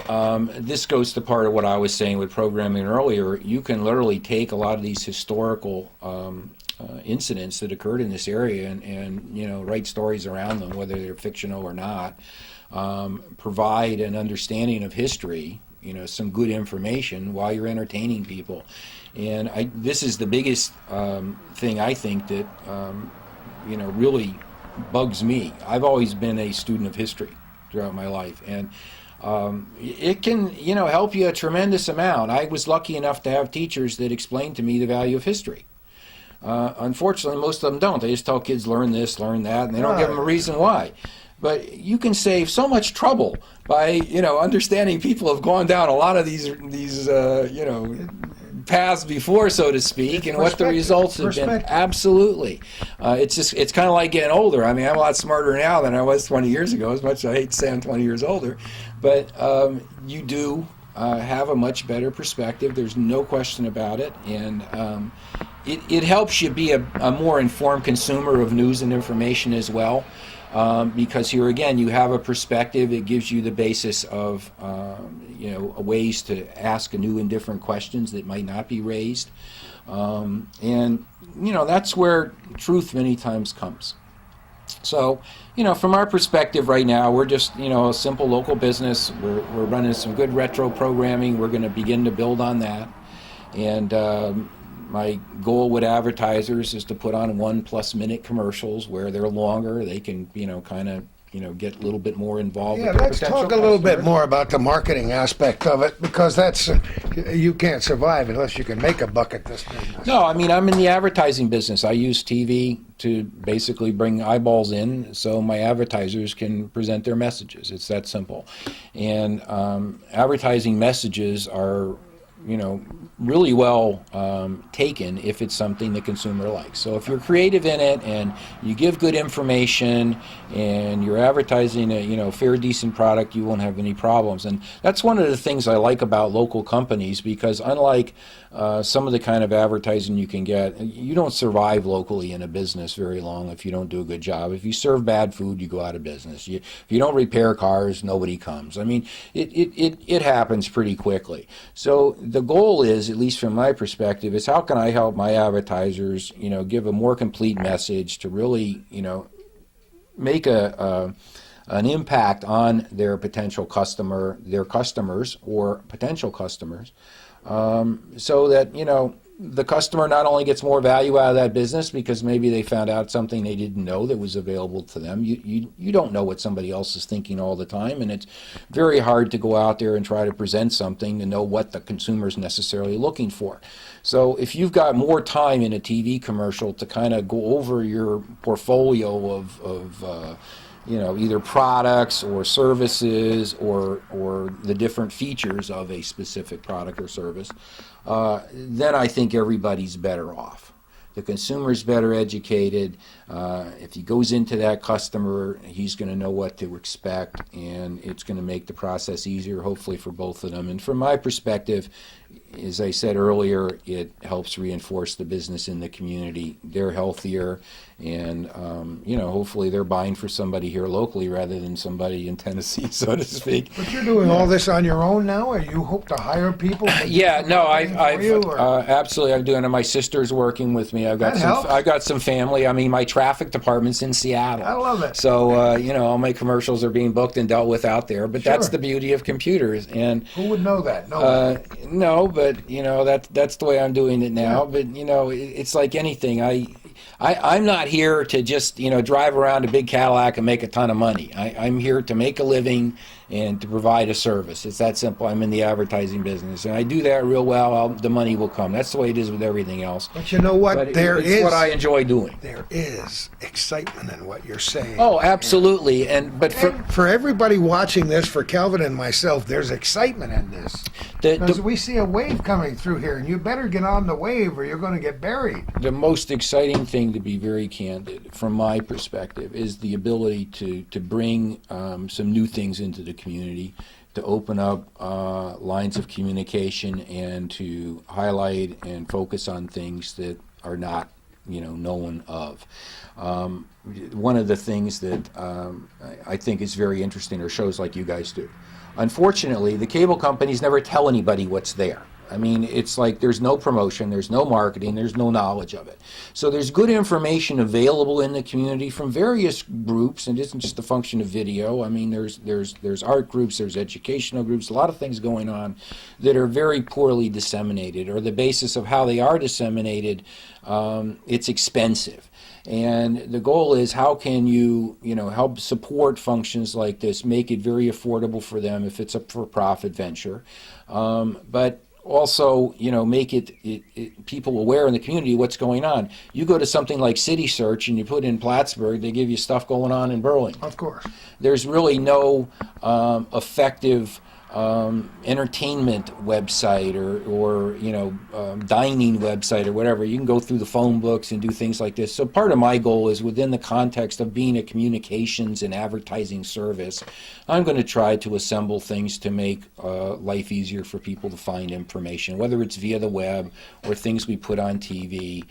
this goes to part of what I was saying with programming earlier. You can literally take a lot of these historical incidents that occurred in this area and write stories around them, whether they're fictional or not, provide an understanding of history, some good information while you're entertaining people. And this is the biggest thing I think that really bugs me. I've always been a student of history throughout my life, and it can help you a tremendous amount. I was lucky enough to have teachers that explained to me the value of history. Unfortunately, most of them don't. They just tell kids, learn this, learn that, and they don't give them a reason why. But you can save so much trouble by, understanding people have gone down a lot of these paths before, so to speak, and what the results have been. Absolutely. It's kind of like getting older. I mean, I'm a lot smarter now than I was 20 years ago, as much as I hate to say I'm 20 years older. But you do have a much better perspective. There's no question about it. And it helps you be a more informed consumer of news and information as well. Because here again, you have a perspective. It gives you the basis of ways to ask new and different questions that might not be raised, and that's where truth many times comes. So, from our perspective right now, we're just a simple local business. We're running some good retro programming. We're going to begin to build on that, and my goal with advertisers is to put on 1+ minute commercials where they're longer. They can, get a little bit more involved. Yeah, let's talk a little bit more about the marketing aspect of it, because that's you can't survive unless you can make a buck at this business. No, I mean, I'm in the advertising business. I use TV to basically bring eyeballs in so my advertisers can present their messages. It's that simple. And advertising messages are really well taken if it's something the consumer likes. So if you're creative in it and you give good information and you're advertising a fair, decent product, you won't have any problems. And that's one of the things I like about local companies, because unlike some of the kind of advertising you can get, you don't survive locally in a business very long if you don't do a good job. If you serve bad food, you go out of business. If you don't repair cars, nobody comes. I mean, it happens pretty quickly. So the goal is, at least from my perspective, is how can I help my advertisers, give a more complete message to really, make a an impact on their customers or potential customers, so that, the customer not only gets more value out of that business because maybe they found out something they didn't know that was available to them. You don't know what somebody else is thinking all the time, and it's very hard to go out there and try to present something to know what the consumer is necessarily looking for. So if you've got more time in a TV commercial to kind of go over your portfolio of either products or services or the different features of a specific product or service, then I think everybody's better off. The consumer's better educated. If he goes into that customer, he's going to know what to expect, and it's going to make the process easier, hopefully, for both of them. And from my perspective, as I said earlier, it helps reinforce the business in the community. They're healthier, and hopefully they're buying for somebody here locally rather than somebody in Tennessee, so to speak. But you're doing all this on your own now, or you hope to hire people? Yeah, no, absolutely. I'm doing it. My sister's working with me. I've got some family. I mean, my traffic department's in Seattle. I love it. So all my commercials are being booked and dealt with out there. But that's the beauty of computers. And who would know that? No, but that's the way I'm doing it now. Yeah. But it's like anything. I'm not here to just drive around a big Cadillac and make a ton of money. I'm here to make a living and to provide a service. It's that simple. I'm in the advertising business, and I do that real well. The money will come. That's the way it is with everything else. But you know what? It's what I enjoy doing. There is excitement in what you're saying. Oh, absolutely. But for everybody watching this, for Calvin and myself, there's excitement in this. Because we see a wave coming through here, and you better get on the wave or you're going to get buried. The most exciting thing, to be very candid, from my perspective, is the ability to bring some new things into the community, to open up lines of communication, and to highlight and focus on things that are not known of. One of the things that I think is very interesting are shows like you guys do. Unfortunately, the cable companies never tell anybody what's there. I mean, it's like there's no promotion, there's no marketing, there's no knowledge of it. So there's good information available in the community from various groups, and it isn't just a function of video. I mean, there's art groups, there's educational groups, a lot of things going on that are very poorly disseminated, or the basis of how they are disseminated, it's expensive. And the goal is, how can you, help support functions like this, make it very affordable for them if it's a for-profit venture, but also, make it people aware in the community what's going on. You go to something like City Search and you put in Plattsburgh, they give you stuff going on in Burlington. Of course. There's really no effective entertainment website or dining website or whatever. You can go through the phone books and do things like this. So part of my goal is, within the context of being a communications and advertising service, I'm going to try to assemble things to make life easier for people to find information, whether it's via the web or things we put on TV,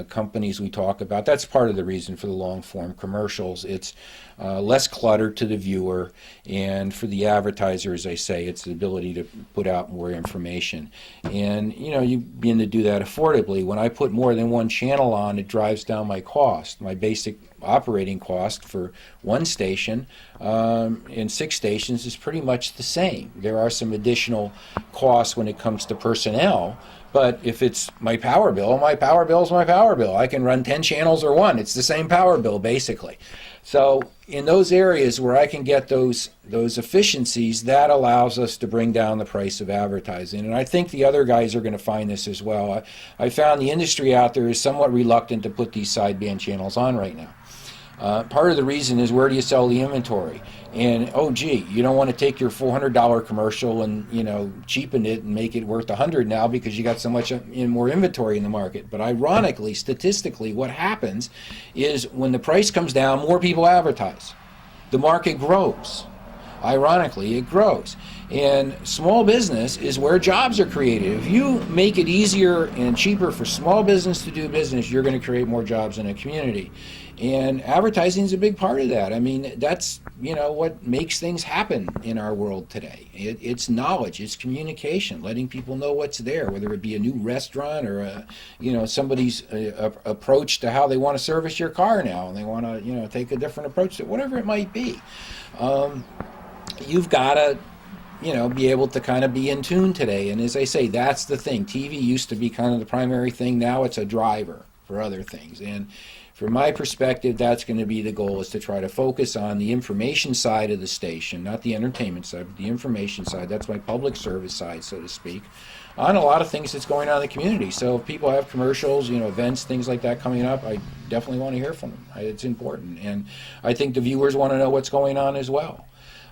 companies we talk about. That's part of the reason for the long-form commercials. It's less clutter to the viewer, and for the advertiser, as I say, it's the ability to put out more information. And you begin to do that affordably. When I put more than one channel on, it drives down my cost. My basic operating cost for one station in 6 stations is pretty much the same. There are some additional costs when it comes to personnel, but if it's my power bill is my power bill. I can run 10 channels or one. It's the same power bill, basically. So in those areas where I can get those efficiencies, that allows us to bring down the price of advertising. And I think the other guys are going to find this as well. I found the industry out there is somewhat reluctant to put these sideband channels on right now. Part of the reason is, where do you sell the inventory? And you don't want to take your $400 commercial and cheapen it and make it worth $100 now because you got so much more inventory in the market. But ironically, statistically, what happens is, when the price comes down, more people advertise. The market grows. ironically, it grows. And small business is where jobs are created. If you make it easier and cheaper for small business to do business, you're going to create more jobs in a community. And advertising is a big part of that. I mean, that's, what makes things happen in our world today. It's knowledge, it's communication, letting people know what's there, whether it be a new restaurant or, somebody's approach to how they want to service your car now, and they want to, take a different approach to it, whatever it might be. You've got to be able to kind of be in tune today. And as I say, that's the thing. TV used to be kind of the primary thing. Now it's a driver for other things. And from my perspective, that's going to be the goal, is to try to focus on the information side of the station, not the entertainment side, but the information side. That's my public service side, so to speak, on a lot of things that's going on in the community. So if people have commercials, events, things like that coming up, I definitely want to hear from them. It's important. And I think the viewers want to know what's going on as well.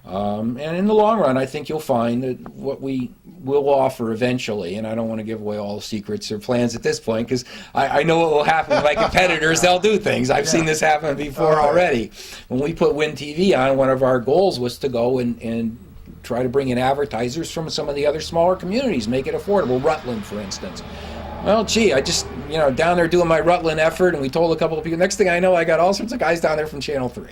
And in the long run, I think you'll find that what we will offer eventually, and I don't want to give away all the secrets or plans at this point, because I know what will happen with my competitors. They'll do things. I've seen this happen before already. When we put Win TV on, one of our goals was to go and try to bring in advertisers from some of the other smaller communities, make it affordable. Rutland, for instance. Well, gee, I just, down there doing my Rutland effort, and we told a couple of people. Next thing I know, I got all sorts of guys down there from Channel 3.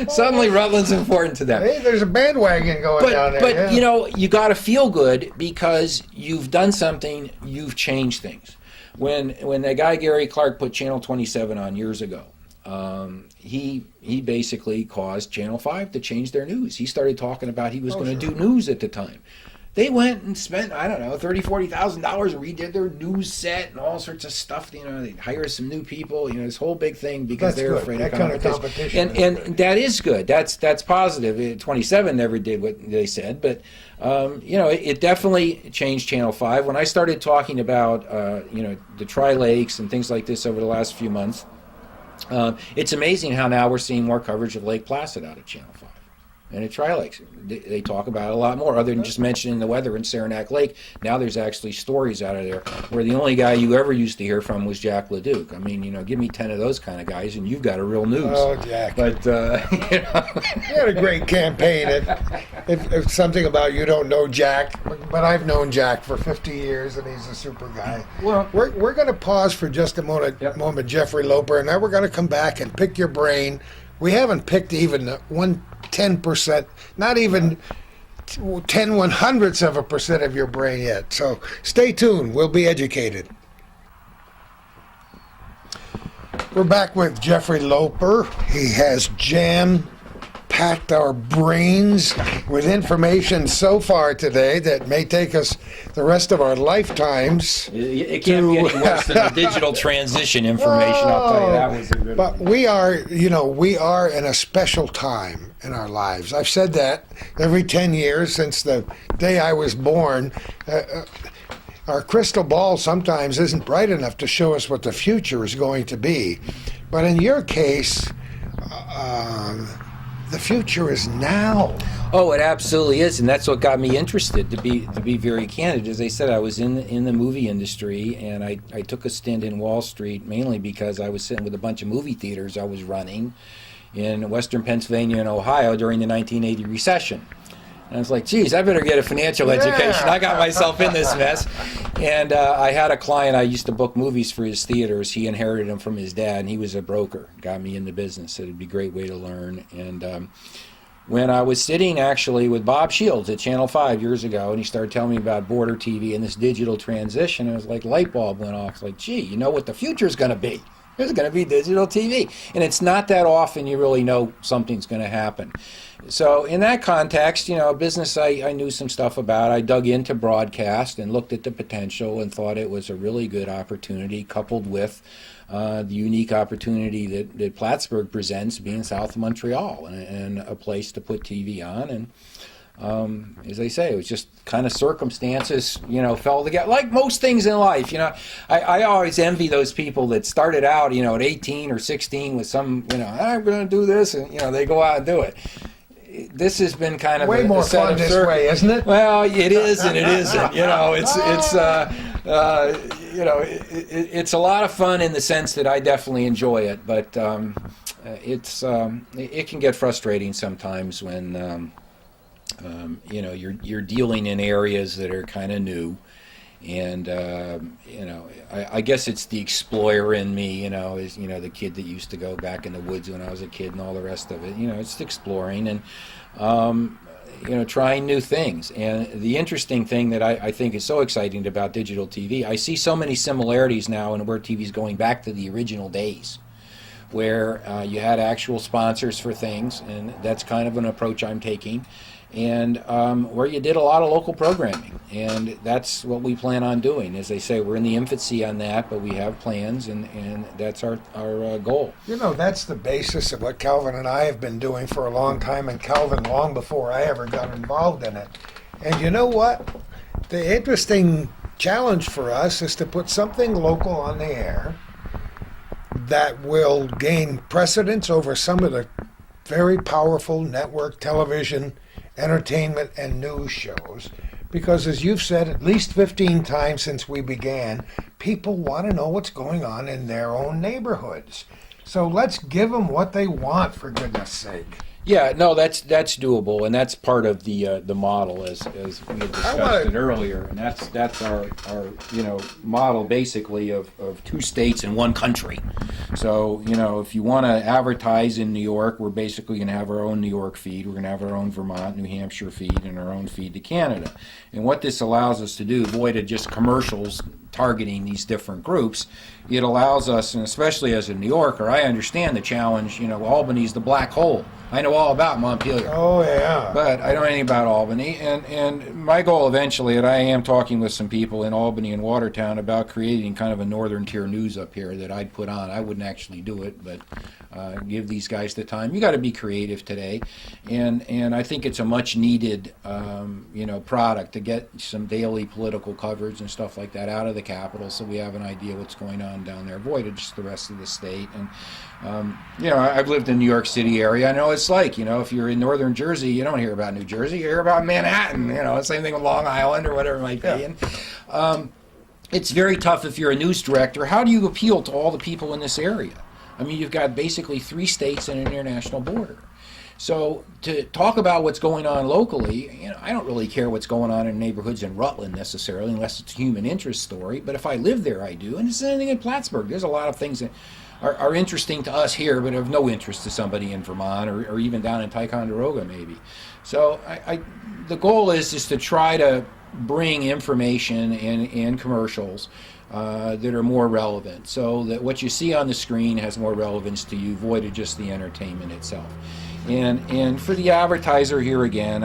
Suddenly, Rutland's important to them. Hey, there's a bandwagon going down there. But you got to feel good because you've done something, you've changed things. When the guy Gary Clark put Channel 27 on years ago, he basically caused Channel 5 to change their news. He started talking about he was going to do news at the time. They went and spent, $30,000, $40,000 and redid their news set and all sorts of stuff. They hire some new people, this whole big thing because they're afraid of competition. And that is good. That's positive. 27 never did what they said, but it definitely changed Channel 5. When I started talking about the Tri-Lakes and things like this over the last few months, it's amazing how now we're seeing more coverage of Lake Placid out of Channel 5. And at Tri-Lakes, they talk about it a lot more, other than just mentioning the weather in Saranac Lake. Now there's actually stories out of there where the only guy you ever used to hear from was Jack LeDuc. I mean, give me 10 of those kind of guys, and you've got a real news. Oh, Jack. But, He had a great campaign. If something about you don't know Jack, but I've known Jack for 50 years, and he's a super guy. Well, we're going to pause for just a moment, Jeffrey Loper, and then we're going to come back and pick your brain. We haven't picked even 10%, not even 0.10% of your brain yet. So stay tuned. We'll be educated. We're back with Jeffrey Loper. He has jam-packed our brains with information so far today that may take us the rest of our lifetimes. It can't be any worse than the digital transition information. I'll tell you, that was a good But one. we are in a special time in our lives. I've said that every 10 years since the day I was born. Our crystal ball sometimes isn't bright enough to show us what the future is going to be. But in your case, the future is now. Oh, it absolutely is, and that's what got me interested. To be very candid, as I said, I was in the movie industry, and I took a stint in Wall Street mainly because I was sitting with a bunch of movie theaters I was running in Western Pennsylvania and Ohio during the 1980 recession. And I was like, geez, I better get a financial education. I got myself in this mess. And I had a client, I used to book movies for his theaters. He inherited them from his dad, and he was a broker. Got me in the business. So it'd be a great way to learn. And when I was sitting actually with Bob Shields at Channel 5 years ago, and he started telling me about border TV and this digital transition, it was like light bulb went off. It's like, gee, you know what the future's going to be? There's going to be digital TV. And it's not that often you really know something's going to happen. So in that context, business I knew some stuff about. I dug into broadcast and looked at the potential and thought it was a really good opportunity, coupled with the unique opportunity that Plattsburgh presents, being south of Montreal and a place to put TV on. And as I say, it was just kind of circumstances, fell together. Like most things in life, I always envy those people that started out, at 18 or 16 with some, I'm going to do this, and, they go out and do it. This has been kind of way more fun this way, isn't it? Well, it is and it isn't. It's a lot of fun in the sense that I definitely enjoy it, but it can get frustrating sometimes when you're dealing in areas that are kind of new, and I guess it's the explorer in me, is the kid that used to go back in the woods when I was a kid and all the rest of it. It's exploring and trying new things. And the interesting thing that I think is so exciting about digital TV, I see so many similarities now in where TV's going back to the original days, where you had actual sponsors for things, and that's kind of an approach I'm taking, and where you did a lot of local programming, and that's what we plan on doing. As they say, we're in the infancy on that, but we have plans, and that's our goal. That's the basis of what Calvin and I have been doing for a long time, and Calvin long before I ever got involved in it. And you know what? The interesting challenge for us is to put something local on the air that will gain precedence over some of the very powerful network television, entertainment, and news shows. Because as you've said at least 15 times since we began, people want to know what's going on in their own neighborhoods. So let's give them what they want, for goodness sake. Yeah, no, that's doable, and that's part of the model as we had discussed it earlier, and that's our model basically of 2 states and 1 country. So if you want to advertise in New York, we're basically going to have our own New York feed. We're going to have our own Vermont, New Hampshire feed, and our own feed to Canada. And what this allows us to do, avoid just commercials targeting these different groups, it allows us, and especially as a New Yorker, I understand the challenge. Albany's the black hole. I know all about Montpelier. Oh, yeah. But I don't know anything about Albany. And my goal eventually, and I am talking with some people in Albany and Watertown about creating kind of a northern tier news up here that I'd put on. I wouldn't actually do it, but give these guys the time. You got to be creative today. And I think it's a much needed, product to get some daily political coverage and stuff like that out of the capital, so we have an idea what's going on down there. Avoid just the rest of the state. And I've lived in the New York City area. I know it's like, if you're in northern Jersey, you don't hear about New Jersey, you hear about Manhattan, same thing with Long Island or whatever it might be. And it's very tough if you're a news director. How do you appeal to all the people in this area? I mean, you've got basically 3 states and an international border. So to talk about what's going on locally, I don't really care what's going on in neighborhoods in Rutland necessarily, unless it's a human interest story. But if I live there, I do. And it's the same thing in Plattsburgh. There's a lot of things that are interesting to us here, but of no interest to somebody in Vermont or even down in Ticonderoga maybe. So the goal is to try to bring information and commercials that are more relevant, so that what you see on the screen has more relevance to you, avoid just the entertainment itself. And for the advertiser here again,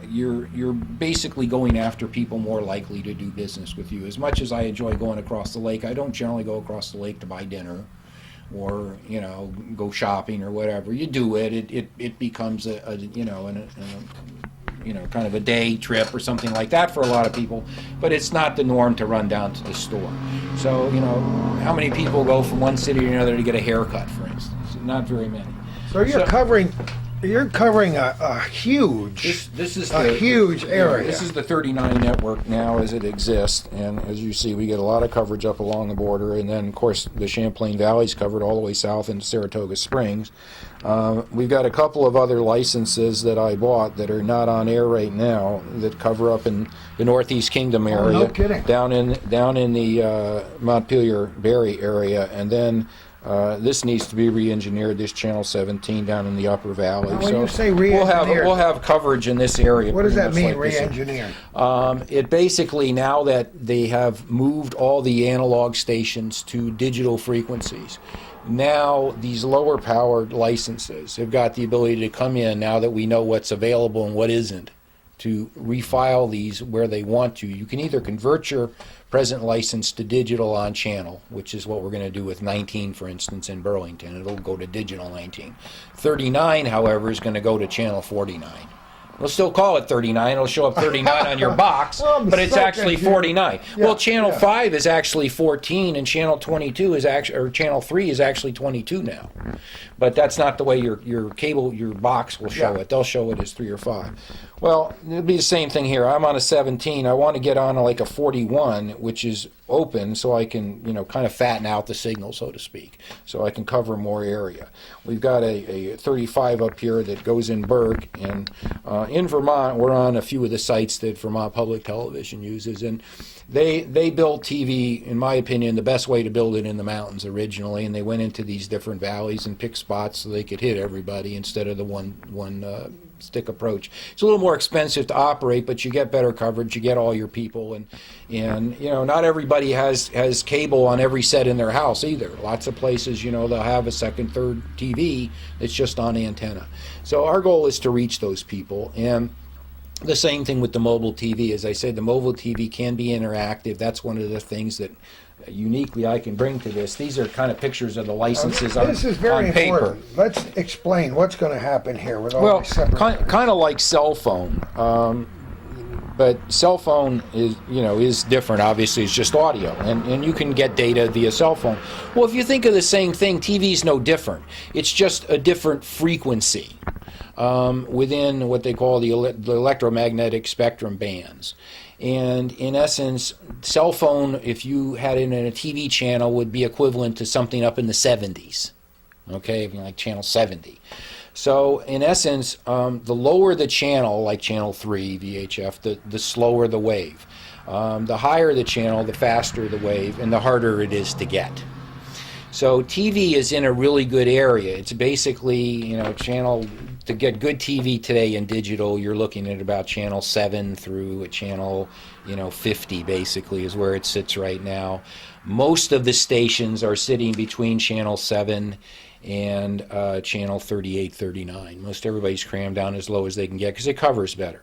you're basically going after people more likely to do business with you. As much as I enjoy going across the lake, I don't generally go across the lake to buy dinner or go shopping or whatever. You do it. It becomes a kind of a day trip or something like that for a lot of people, but it's not the norm to run down to the store. So how many people go from one city to another to get a haircut, for instance? Not very many. So you're covering a huge huge area. This is the 39 network now as it exists, and as you see, we get a lot of coverage up along the border, and then of course the Champlain Valley's covered all the way south into Saratoga Springs. We've got a couple of other licenses that I bought that are not on air right now that cover up in the Northeast Kingdom area. Oh, no kidding. Down in the Montpelier Barrie area, and then this needs to be re-engineered, this Channel 17 down in the Upper Valley. When you say re-engineered, we'll have coverage in this area. What does that mean, like re-engineered? It basically, now that they have moved all the analog stations to digital frequencies, now these lower powered licenses have got the ability to come in, now that we know what's available and what isn't, to refile these where they want to. You can either convert your present license to digital on channel, which is what we're going to do with 19, for instance, in Burlington. It'll go to digital 19. 39, however, is going to go to channel 49. They'll still call it 39. It'll show up 39 on your box, I'm but it's so actually confused. 49. Yeah, Well, channel yeah. 5 is actually 14, and channel 22 is actually, or channel 3 is actually 22 now. But that's not the way your cable, your box will show Yeah. it. They'll show it as 3 or 5. Well, it'll be the same thing here. I'm on a 17. I want to get on like a 41, which is open, so I can, kind of fatten out the signal, so to speak, so I can cover more area. We've got a 35 up here that goes in Berg, and in Vermont, we're on a few of the sites that Vermont Public Television uses, and they built TV, in my opinion, the best way to build it in the mountains originally, and they went into these different valleys and picked spots so they could hit everybody instead of the one stick approach. It's a little more expensive to operate, but you get better coverage, you get all your people, and not everybody has cable on every set in their house either. Lots of places, they'll have a second, third TV that's just on antenna. So our goal is to reach those people, and the same thing with the mobile TV. As I said, the mobile TV can be interactive. That's one of the things that uniquely I can bring to this. These are kind of pictures of the licenses This is very on paper. important. Let's explain what's going to happen here with all Well, these separate. kind of like cell phone, but cell phone is different. Obviously, it's just audio, and you can get data via cell phone. Well, if you think of the same thing, TV is no different. It's just a different frequency within what they call the electromagnetic spectrum bands. And in essence, cell phone, if you had it in a TV channel, would be equivalent to something up in the 70s. Okay, like channel 70. So in essence, the lower the channel, like channel 3 VHF, the slower the wave. The higher the channel, the faster the wave, and the harder it is to get. So TV is in a really good area. It's basically, channel, to get good TV today in digital, you're looking at about channel 7 through a channel, 50 basically is where it sits right now. Most of the stations are sitting between channel 7 and channel 38, 39. Most everybody's crammed down as low as they can get because it covers better.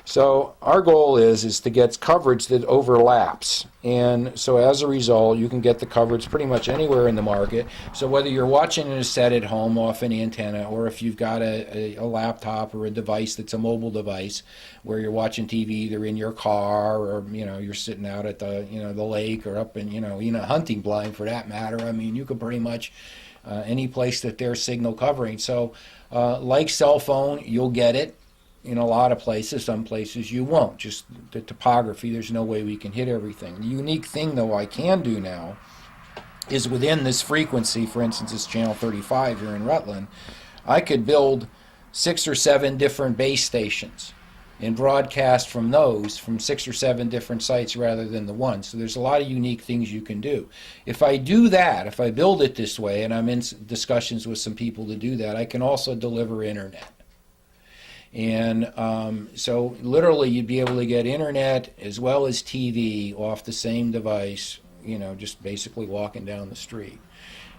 So our goal is to get coverage that overlaps. And so as a result, you can get the coverage pretty much anywhere in the market. So whether you're watching in a set at home off an antenna, or if you've got a laptop or a device that's a mobile device where you're watching TV either in your car or, you're sitting out at the, the lake or up in, a hunting blind for that matter. I mean, you can pretty much any place that there's signal covering. So like cell phone, you'll get it in a lot of places. Some places you won't. Just the topography, there's no way we can hit everything. The unique thing, though, I can do now is within this frequency, for instance, this channel 35 here in Rutland, I could build 6 or 7 different base stations and broadcast from those from 6 or 7 different sites rather than the one. So there's a lot of unique things you can do. If I do that, if I build it this way, and I'm in discussions with some people to do that, I can also deliver internet. And so literally you'd be able to get internet as well as TV off the same device, just basically walking down the street.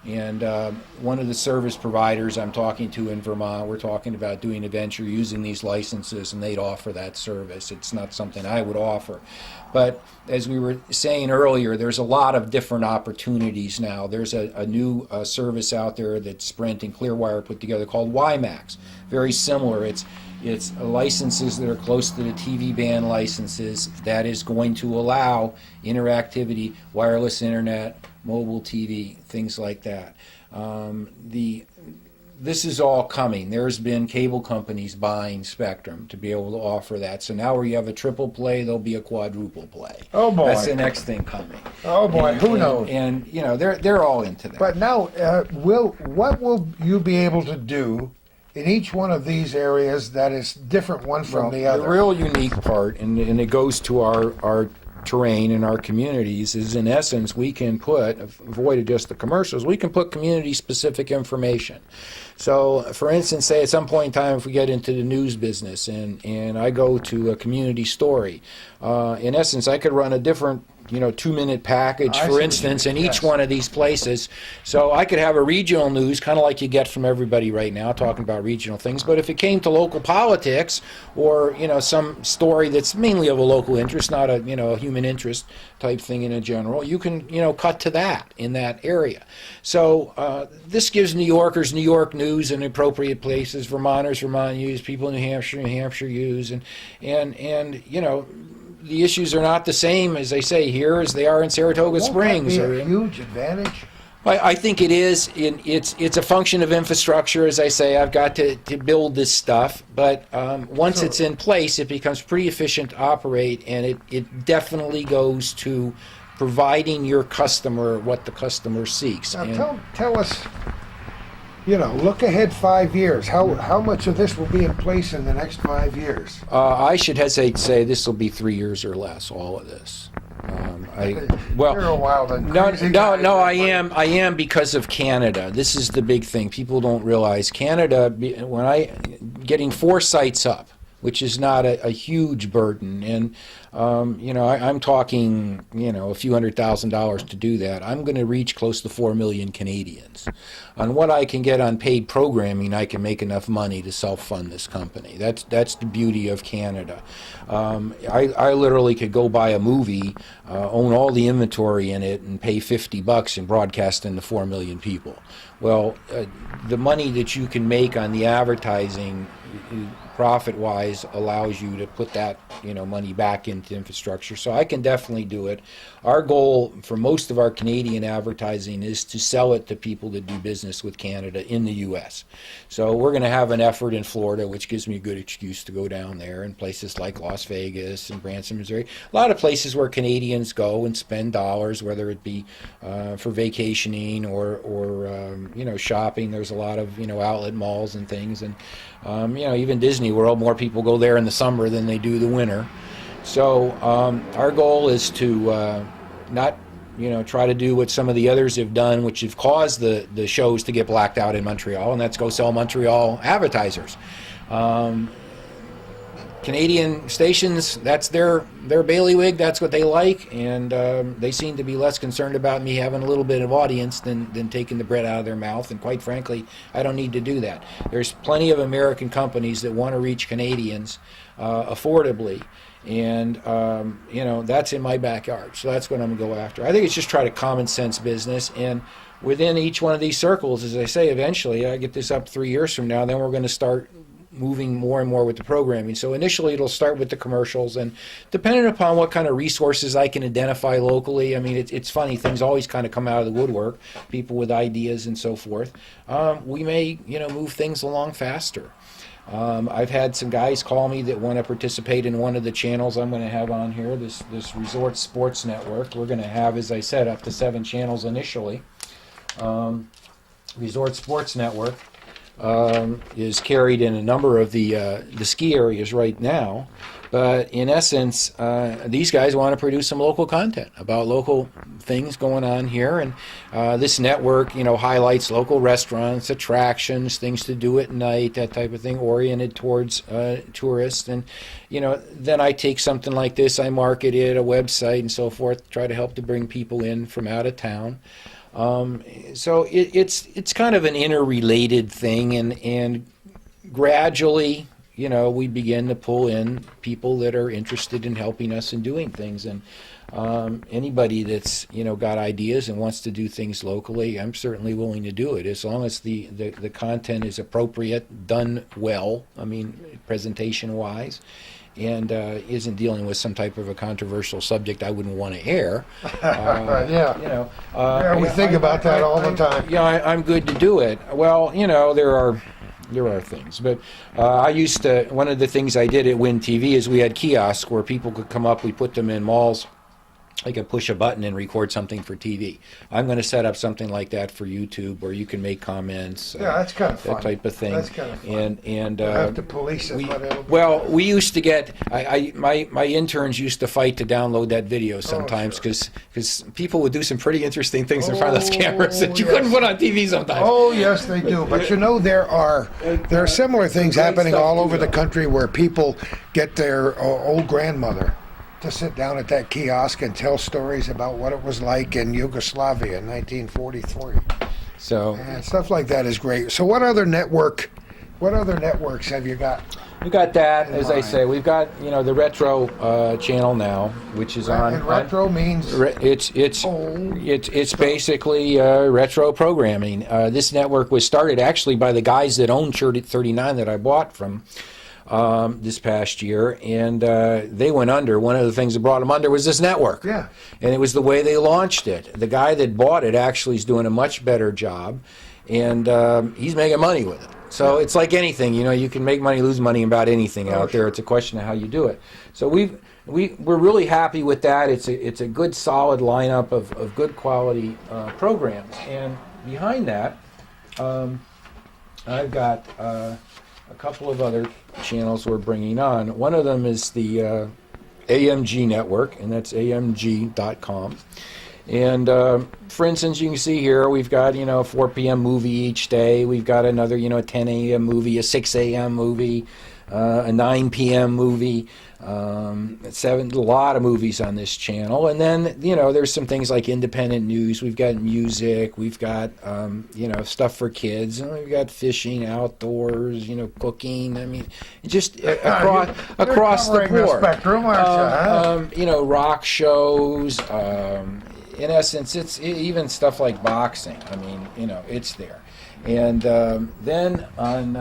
And one of the service providers I'm talking to in Vermont, we're talking about doing a venture using these licenses, and they'd offer that service. It's not something I would offer. But as we were saying earlier, there's a lot of different opportunities now. There's a new service out there that Sprint and Clearwire put together called WiMAX. Very similar. It's licenses that are close to the TV band licenses that is going to allow interactivity, wireless internet, mobile TV, things like that. This is all coming. There's been cable companies buying spectrum to be able to offer that. So now where you have a triple play, there'll be a quadruple play. Oh, boy. That's the next thing coming. Oh, boy, who knows? And they're all into that. But now, what will you be able to do in each one of these areas that is different one from the other? The real unique part, and it goes to our terrain in our communities, is in essence we can put, avoid just the commercials, we can put community specific information. So for instance, say at some point in time if we get into the news business and I go to a community story, in essence I could run a different 2-minute package, I see for what you instance, mean, in yes. each one of these places. So I could have a regional news, kind of like you get from everybody right now, talking about regional things. But if it came to local politics, or some story that's mainly of a local interest, not a a human interest type thing in a general, you can cut to that in that area. So this gives New Yorkers New York news in appropriate places, Vermonters Vermont news, people in New Hampshire news, and the issues are not the same, as they say here, as they are in Saratoga Springs. Won't that or be a in, huge advantage? I think it is. It's a function of infrastructure, as I say. I've got to build this stuff, but once it's in place, it becomes pretty efficient to operate, and it definitely goes to providing your customer what the customer seeks. Now And tell us, look ahead 5 years. How much of this will be in place in the next 5 years? I should hesitate to say this will be 3 years or less, all of this. You're a wild and No, crazy no, guy, no. but- I am because of Canada. This is the big thing. People don't realize Canada. Getting 4 sites up, which is not a huge burden, and I'm talking a few $100,000 to do that. I'm going to reach close to 4 million Canadians. On what I can get on paid programming, I can make enough money to self-fund this company. That's the beauty of Canada. I literally could go buy a movie, own all the inventory in it, and pay $50 and broadcast into 4 million people. Well, the money that you can make on the advertising, profit-wise, allows you to put that money back into infrastructure. So I can definitely do it. Our goal for most of our Canadian advertising is to sell it to people that do business with Canada in the U.S. So we're going to have an effort in Florida, which gives me a good excuse to go down there, and places like Las Vegas and Branson, Missouri. A lot of places where Canadians go and spend dollars, whether it be for vacationing or shopping. There's a lot of outlet malls and things, and even Disney World. More people go there in the summer than they do the winter. So our goal is to not try to do what some of the others have done, which have caused the shows to get blacked out in Montreal, and that's go sell Montreal advertisers. Canadian stations, that's their bailiwick, that's what they like, and they seem to be less concerned about me having a little bit of audience than taking the bread out of their mouth, and quite frankly, I don't need to do that. There's plenty of American companies that want to reach Canadians affordably, and that's in my backyard, so that's what I'm going to go after. I think it's just try to common sense business, and within each one of these circles, as I say, eventually I get this up 3 years from now, then we're going to start moving more and more with the programming. So initially it'll start with the commercials, and depending upon what kind of resources I can identify locally, I mean, it's funny, things always kind of come out of the woodwork, people with ideas and so forth. We may, move things along faster. I've had some guys call me that want to participate in one of the channels I'm going to have on here, this Resort Sports Network. We're going to have, as I said, up to 7 channels initially. Resort Sports Network is carried in a number of the ski areas right now, but in essence, these guys want to produce some local content about local things going on here, and this network, highlights local restaurants, attractions, things to do at night, that type of thing, oriented towards tourists. And then I take something like this, I market it, a website and so forth, try to help to bring people in from out of town. So it's kind of an interrelated thing, and gradually, we begin to pull in people that are interested in helping us in doing things. And anybody that's got ideas and wants to do things locally, I'm certainly willing to do it, as long as the content is appropriate, done well. I mean, presentation wise. And isn't dealing with some type of a controversial subject I wouldn't want to air. We think about that all the time. I'm good to do it. Well, there are things, but I used to. One of the things I did at Win TV is we had kiosks where people could come up. We put them in malls. I could push a button and record something for TV. I'm going to set up something like that for YouTube, where you can make comments. That's kind of fun. That type of thing. That's kind of fun. And You'll have to police it. But it'll be fun. we used to get. My interns used to fight to download that video sometimes, because people would do some pretty interesting things in front of those cameras that you couldn't put on TV sometimes. Oh yes, they do. But there are similar things happening all over the country where people get their old grandmother to sit down at that kiosk and tell stories about what it was like in Yugoslavia in 1943. So And stuff like that is great. So what other networks have you got? we got that, as I mind. say. We've got the retro channel now, which is on. And retro means It's old. it's basically retro programming. This network was started actually by the guys that own Church 39 that I bought from this past year, and they went under. One of the things that brought them under was this network. Yeah. And it was the way they launched it. The guy that bought it actually is doing a much better job, and he's making money with it. So it's like anything, you can make money, lose money about anything out there. It's a question of how you do it. So we're really happy with that. It's a good, solid lineup of good quality programs. And behind that, I've got a couple of other channels we're bringing on. One of them is the AMG network, and that's amg.com. And for instance, you can see here we've got a 4 p.m. movie each day. We've got another a 10 a.m. movie, a 6 a.m. movie, a 9 p.m. movie. A lot of movies on this channel. And then there's some things like independent news. We've got music. We've got stuff for kids. And we've got fishing, outdoors. Cooking. I mean, just across the covering board. spectrum, aren't you, huh? Rock shows. In essence, it's even stuff like boxing. I mean, it's there. And then on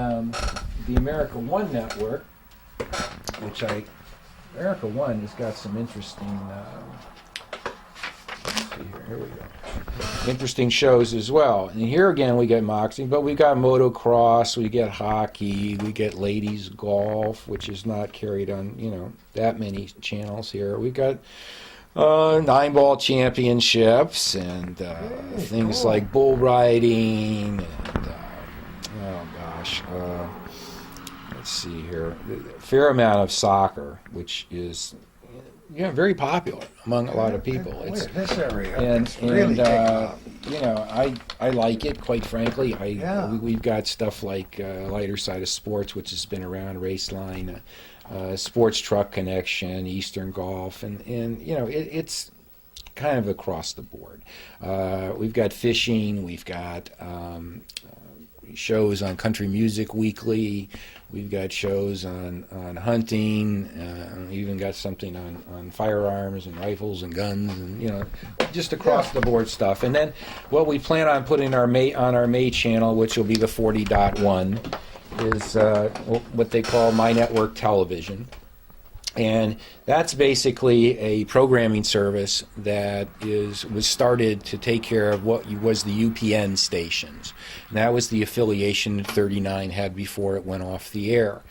the America One network, which America One has got some interesting. Let's see here we go. Interesting shows as well. And here again, we get boxing, but we got motocross, we get hockey, we get ladies golf, which is not carried on that many channels here. We got 9-ball championships and things cool. like bull riding and let's see here, a fair amount of soccer, which is very popular among a lot of people. Boy, this area and is really taking off. I like it, quite frankly. Yeah. We've got stuff like Lighter Side of Sports, which has been around, Raceline, Sports Truck Connection, Eastern Golf, and it's kind of across the board. We've got fishing, we've got shows on Country Music Weekly, we've got shows on hunting, even got something on firearms and rifles and guns, and just across the board stuff. And then what we plan on putting on our May channel, which will be the 40.1, is what they call My Network Television. And that's basically a programming service that was started to take care of what was the UPN stations. And that was the affiliation that 39 had before it went off the air.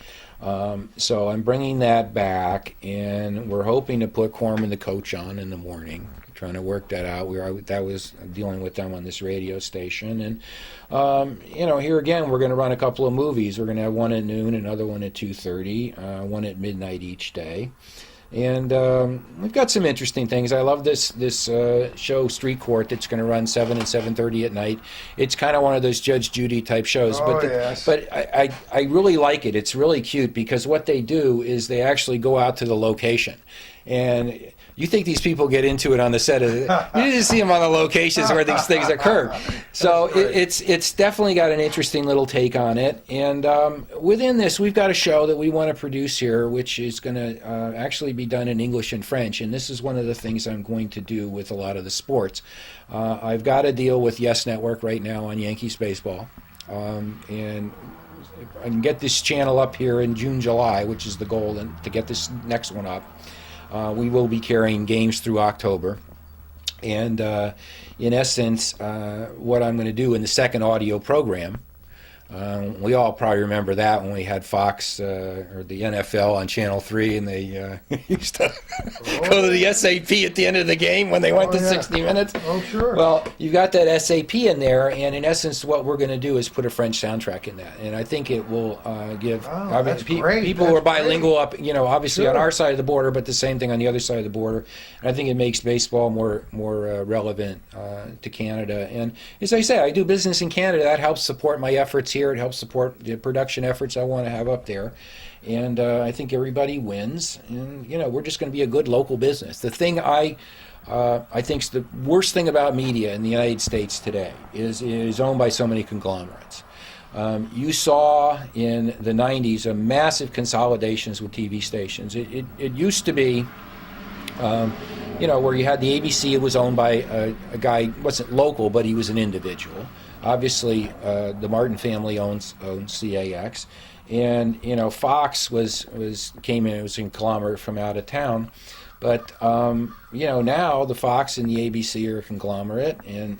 So I'm bringing that back, and we're hoping to put Corman the Coach on in the morning. Trying to work that out. That was dealing with them on this radio station, and here again we're going to run a couple of movies. We're going to have one at noon, another one at 2:30, one at midnight each day, and we've got some interesting things. I love this show Street Court that's going to run 7 and 7:30 at night. It's kind of one of those Judge Judy type shows, but I really like it. It's really cute because what they do is they actually go out to the location, and you think these people get into it on the set of it. You just see them on the locations where these things occur. So it's definitely got an interesting little take on it. And within this, we've got a show that we want to produce here, which is going to actually be done in English and French. And this is one of the things I'm going to do with a lot of the sports. I've got a deal with Yes Network right now on Yankees baseball. And I can get this channel up here in June, July, which is the goal, and to get this next one up. We will be carrying games through October. And in essence, what I'm going to do in the second audio program, we all probably remember that when we had Fox or the NFL on Channel 3, and they used to go to the SAP at the end of the game when they went to 60 minutes. Oh, sure. Well, you've got that SAP in there, and in essence, what we're going to do is put a French soundtrack in that. And I think it will give that's great. people who are That's bilingual up, obviously Sure. on our side of the border, but the same thing on the other side of the border. And I think it makes baseball more relevant to Canada. And as I say, I do business in Canada. That helps support my efforts here. It helps support the production efforts I want to have up there. And I think everybody wins. And, we're just going to be a good local business. The thing I think's the worst thing about media in the United States today is owned by so many conglomerates. You saw in the 90s a massive consolidations with TV stations. It used to be, where you had the ABC, it was owned by a guy, wasn't local, but he was an individual. Obviously, the Martin family owns CAX. And, Fox came in, it was a conglomerate from out of town. But, now the Fox and the ABC are a conglomerate, and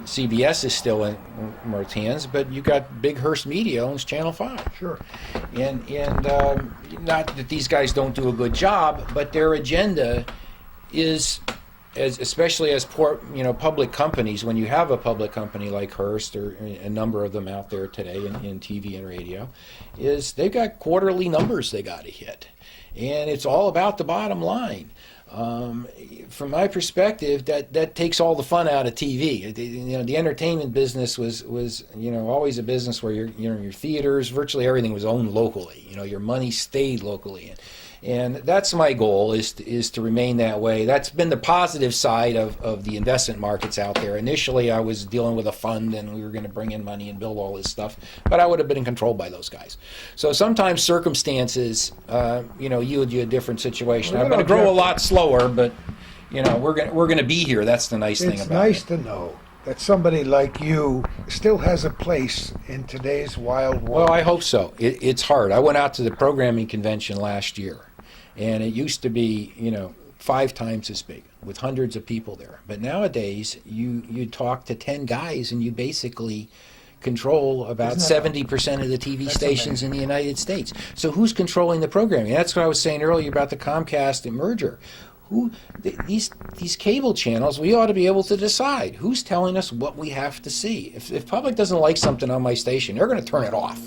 CBS is still in Mark's hands, but you got Big Hearst Media owns Channel 5. Sure. And not that these guys don't do a good job, but their agenda is, especially as public companies, when you have a public company like Hearst, or a number of them out there today in TV and radio, is they've got quarterly numbers they got to hit. And it's all about the bottom line. From my perspective, that takes all the fun out of TV. The entertainment business was always a business where your theaters, virtually everything was owned locally. Your money stayed locally, and that's my goal is to remain that way. That's been the positive side of the investment markets out there. Initially, I was dealing with a fund, and we were going to bring in money and build all this stuff, but I would have been controlled by those guys. So sometimes circumstances, yield you a different situation. I'm going to grow a lot slower, but we're going to be here. That's the nice thing about it. It's nice to know that somebody like you still has a place in today's wild world. Well, I hope so. It's hard. I went out to the programming convention last year, and it used to be, 5 times as big with hundreds of people there. But nowadays, you talk to 10 guys, and you basically control about 70% of the TV stations in the United States. So who's controlling the programming? That's what I was saying earlier about the Comcast merger. These cable channels, we ought to be able to decide who's telling us what we have to see. If public doesn't like something on my station, they're going to turn it off.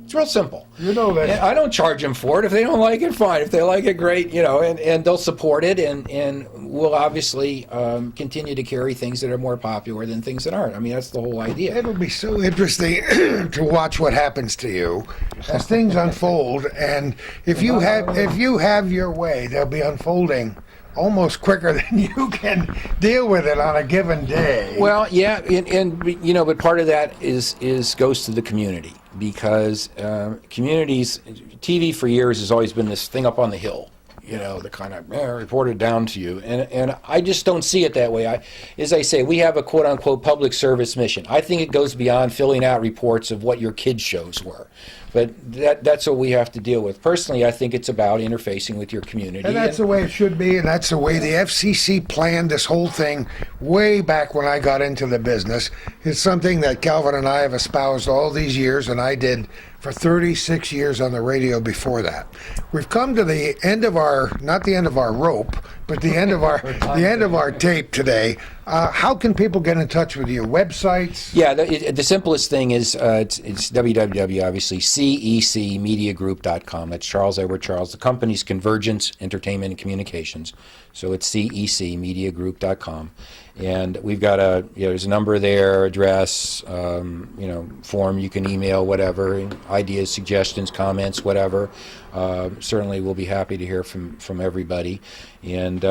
It's real simple. That. I don't charge them for it. If they don't like it, fine. If they like it, great. And they'll support it, and we'll obviously continue to carry things that are more popular than things that aren't. I mean, that's the whole idea. It'll be so interesting to watch what happens to you as things unfold. And if you have your way, they'll be unfolding almost quicker than you can deal with it on a given day. Well, yeah, and but part of that goes to the community, because communities, TV for years has always been this thing up on the hill, the kind of reported down to you, and I just don't see it that way. As I say, we have a quote unquote public service mission. I think it goes beyond filling out reports of what your kids' shows were. But that's what we have to deal with. Personally, I think it's about interfacing with your community. And that's the way it should be, and that's the way the FCC planned this whole thing way back when I got into the business. It's something that Calvin and I have espoused all these years, and I did for 36 years on the radio before that. We've come to the end of not the end of our rope, but the end of our tape today. How can people get in touch with you? Websites? Yeah, the simplest thing is it's www, obviously, cecmediagroup.com. That's Charles Edward Charles. The company's Convergence Entertainment and Communications. So it's cecmediagroup.com. And we've got there's a number there, address, form you can email, whatever, ideas, suggestions, comments, whatever. Certainly we'll be happy to hear from everybody. And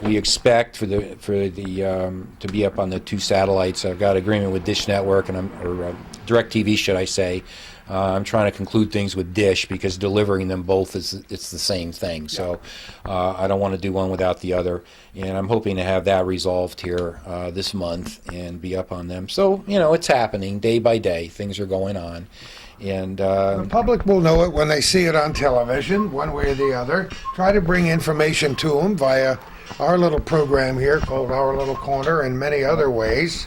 we expect to be up on the 2 satellites. I've got agreement with Dish Network, or DirecTV, should I say. I'm trying to conclude things with Dish, because delivering them both it's the same thing. So I don't want to do one without the other, and I'm hoping to have that resolved here this month and be up on them. So it's happening day by day. Things are going on, and the public will know it when they see it on television, one way or the other. Try to bring information to them via our little program here called Our Little Corner, and many other ways.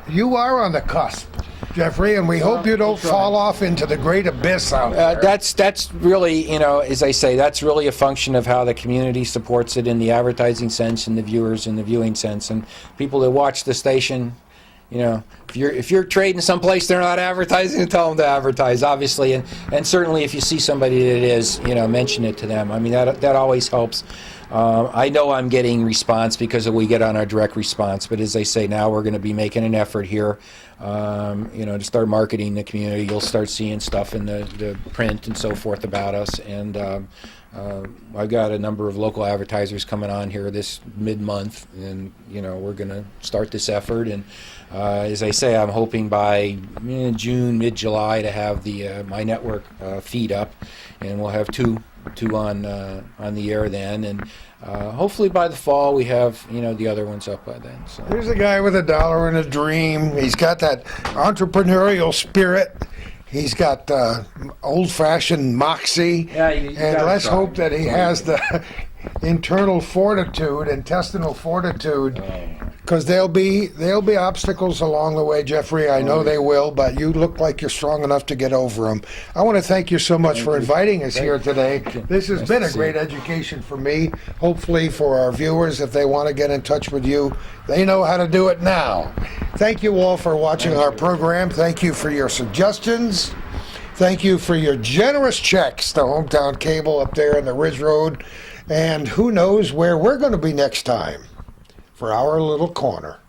You are on the cusp, Jeffrey, and we hope you don't fall off into the great abyss out there. That's really, as I say, that's really a function of how the community supports it in the advertising sense, and the viewers in the viewing sense, and people that watch the station, if you're trading someplace they're not advertising, tell them to advertise, obviously, and certainly if you see somebody that is, mention it to them. I mean, that always helps. I know I'm getting response because we get on our direct response, but as I say, now we're going to be making an effort here, to start marketing the community. You'll start seeing stuff in the print and so forth about us, and I've got a number of local advertisers coming on here this mid-month, and we're going to start this effort. And as I say, I'm hoping by June, mid-July to have the my network feed up, and we'll have two on the air then, and hopefully by the fall we have the other ones up by then. So Here's a guy with a dollar and a dream. He's got that entrepreneurial spirit. He's got old-fashioned moxie, you and gotta let's try. hope that he has the internal fortitude, intestinal fortitude, because there'll be obstacles along the way, Jeffrey. I know they will, but you look like you're strong enough to get over them. I want to thank you so much for inviting us here today. This has been a great education for me. Hopefully for our viewers, if they want to get in touch with you, they know how to do it now. Thank you all for watching our program. Thank you for your suggestions. Thank you for your generous checks to Hometown Cable up there on the Ridge Road. And who knows where we're going to be next time for our little corner.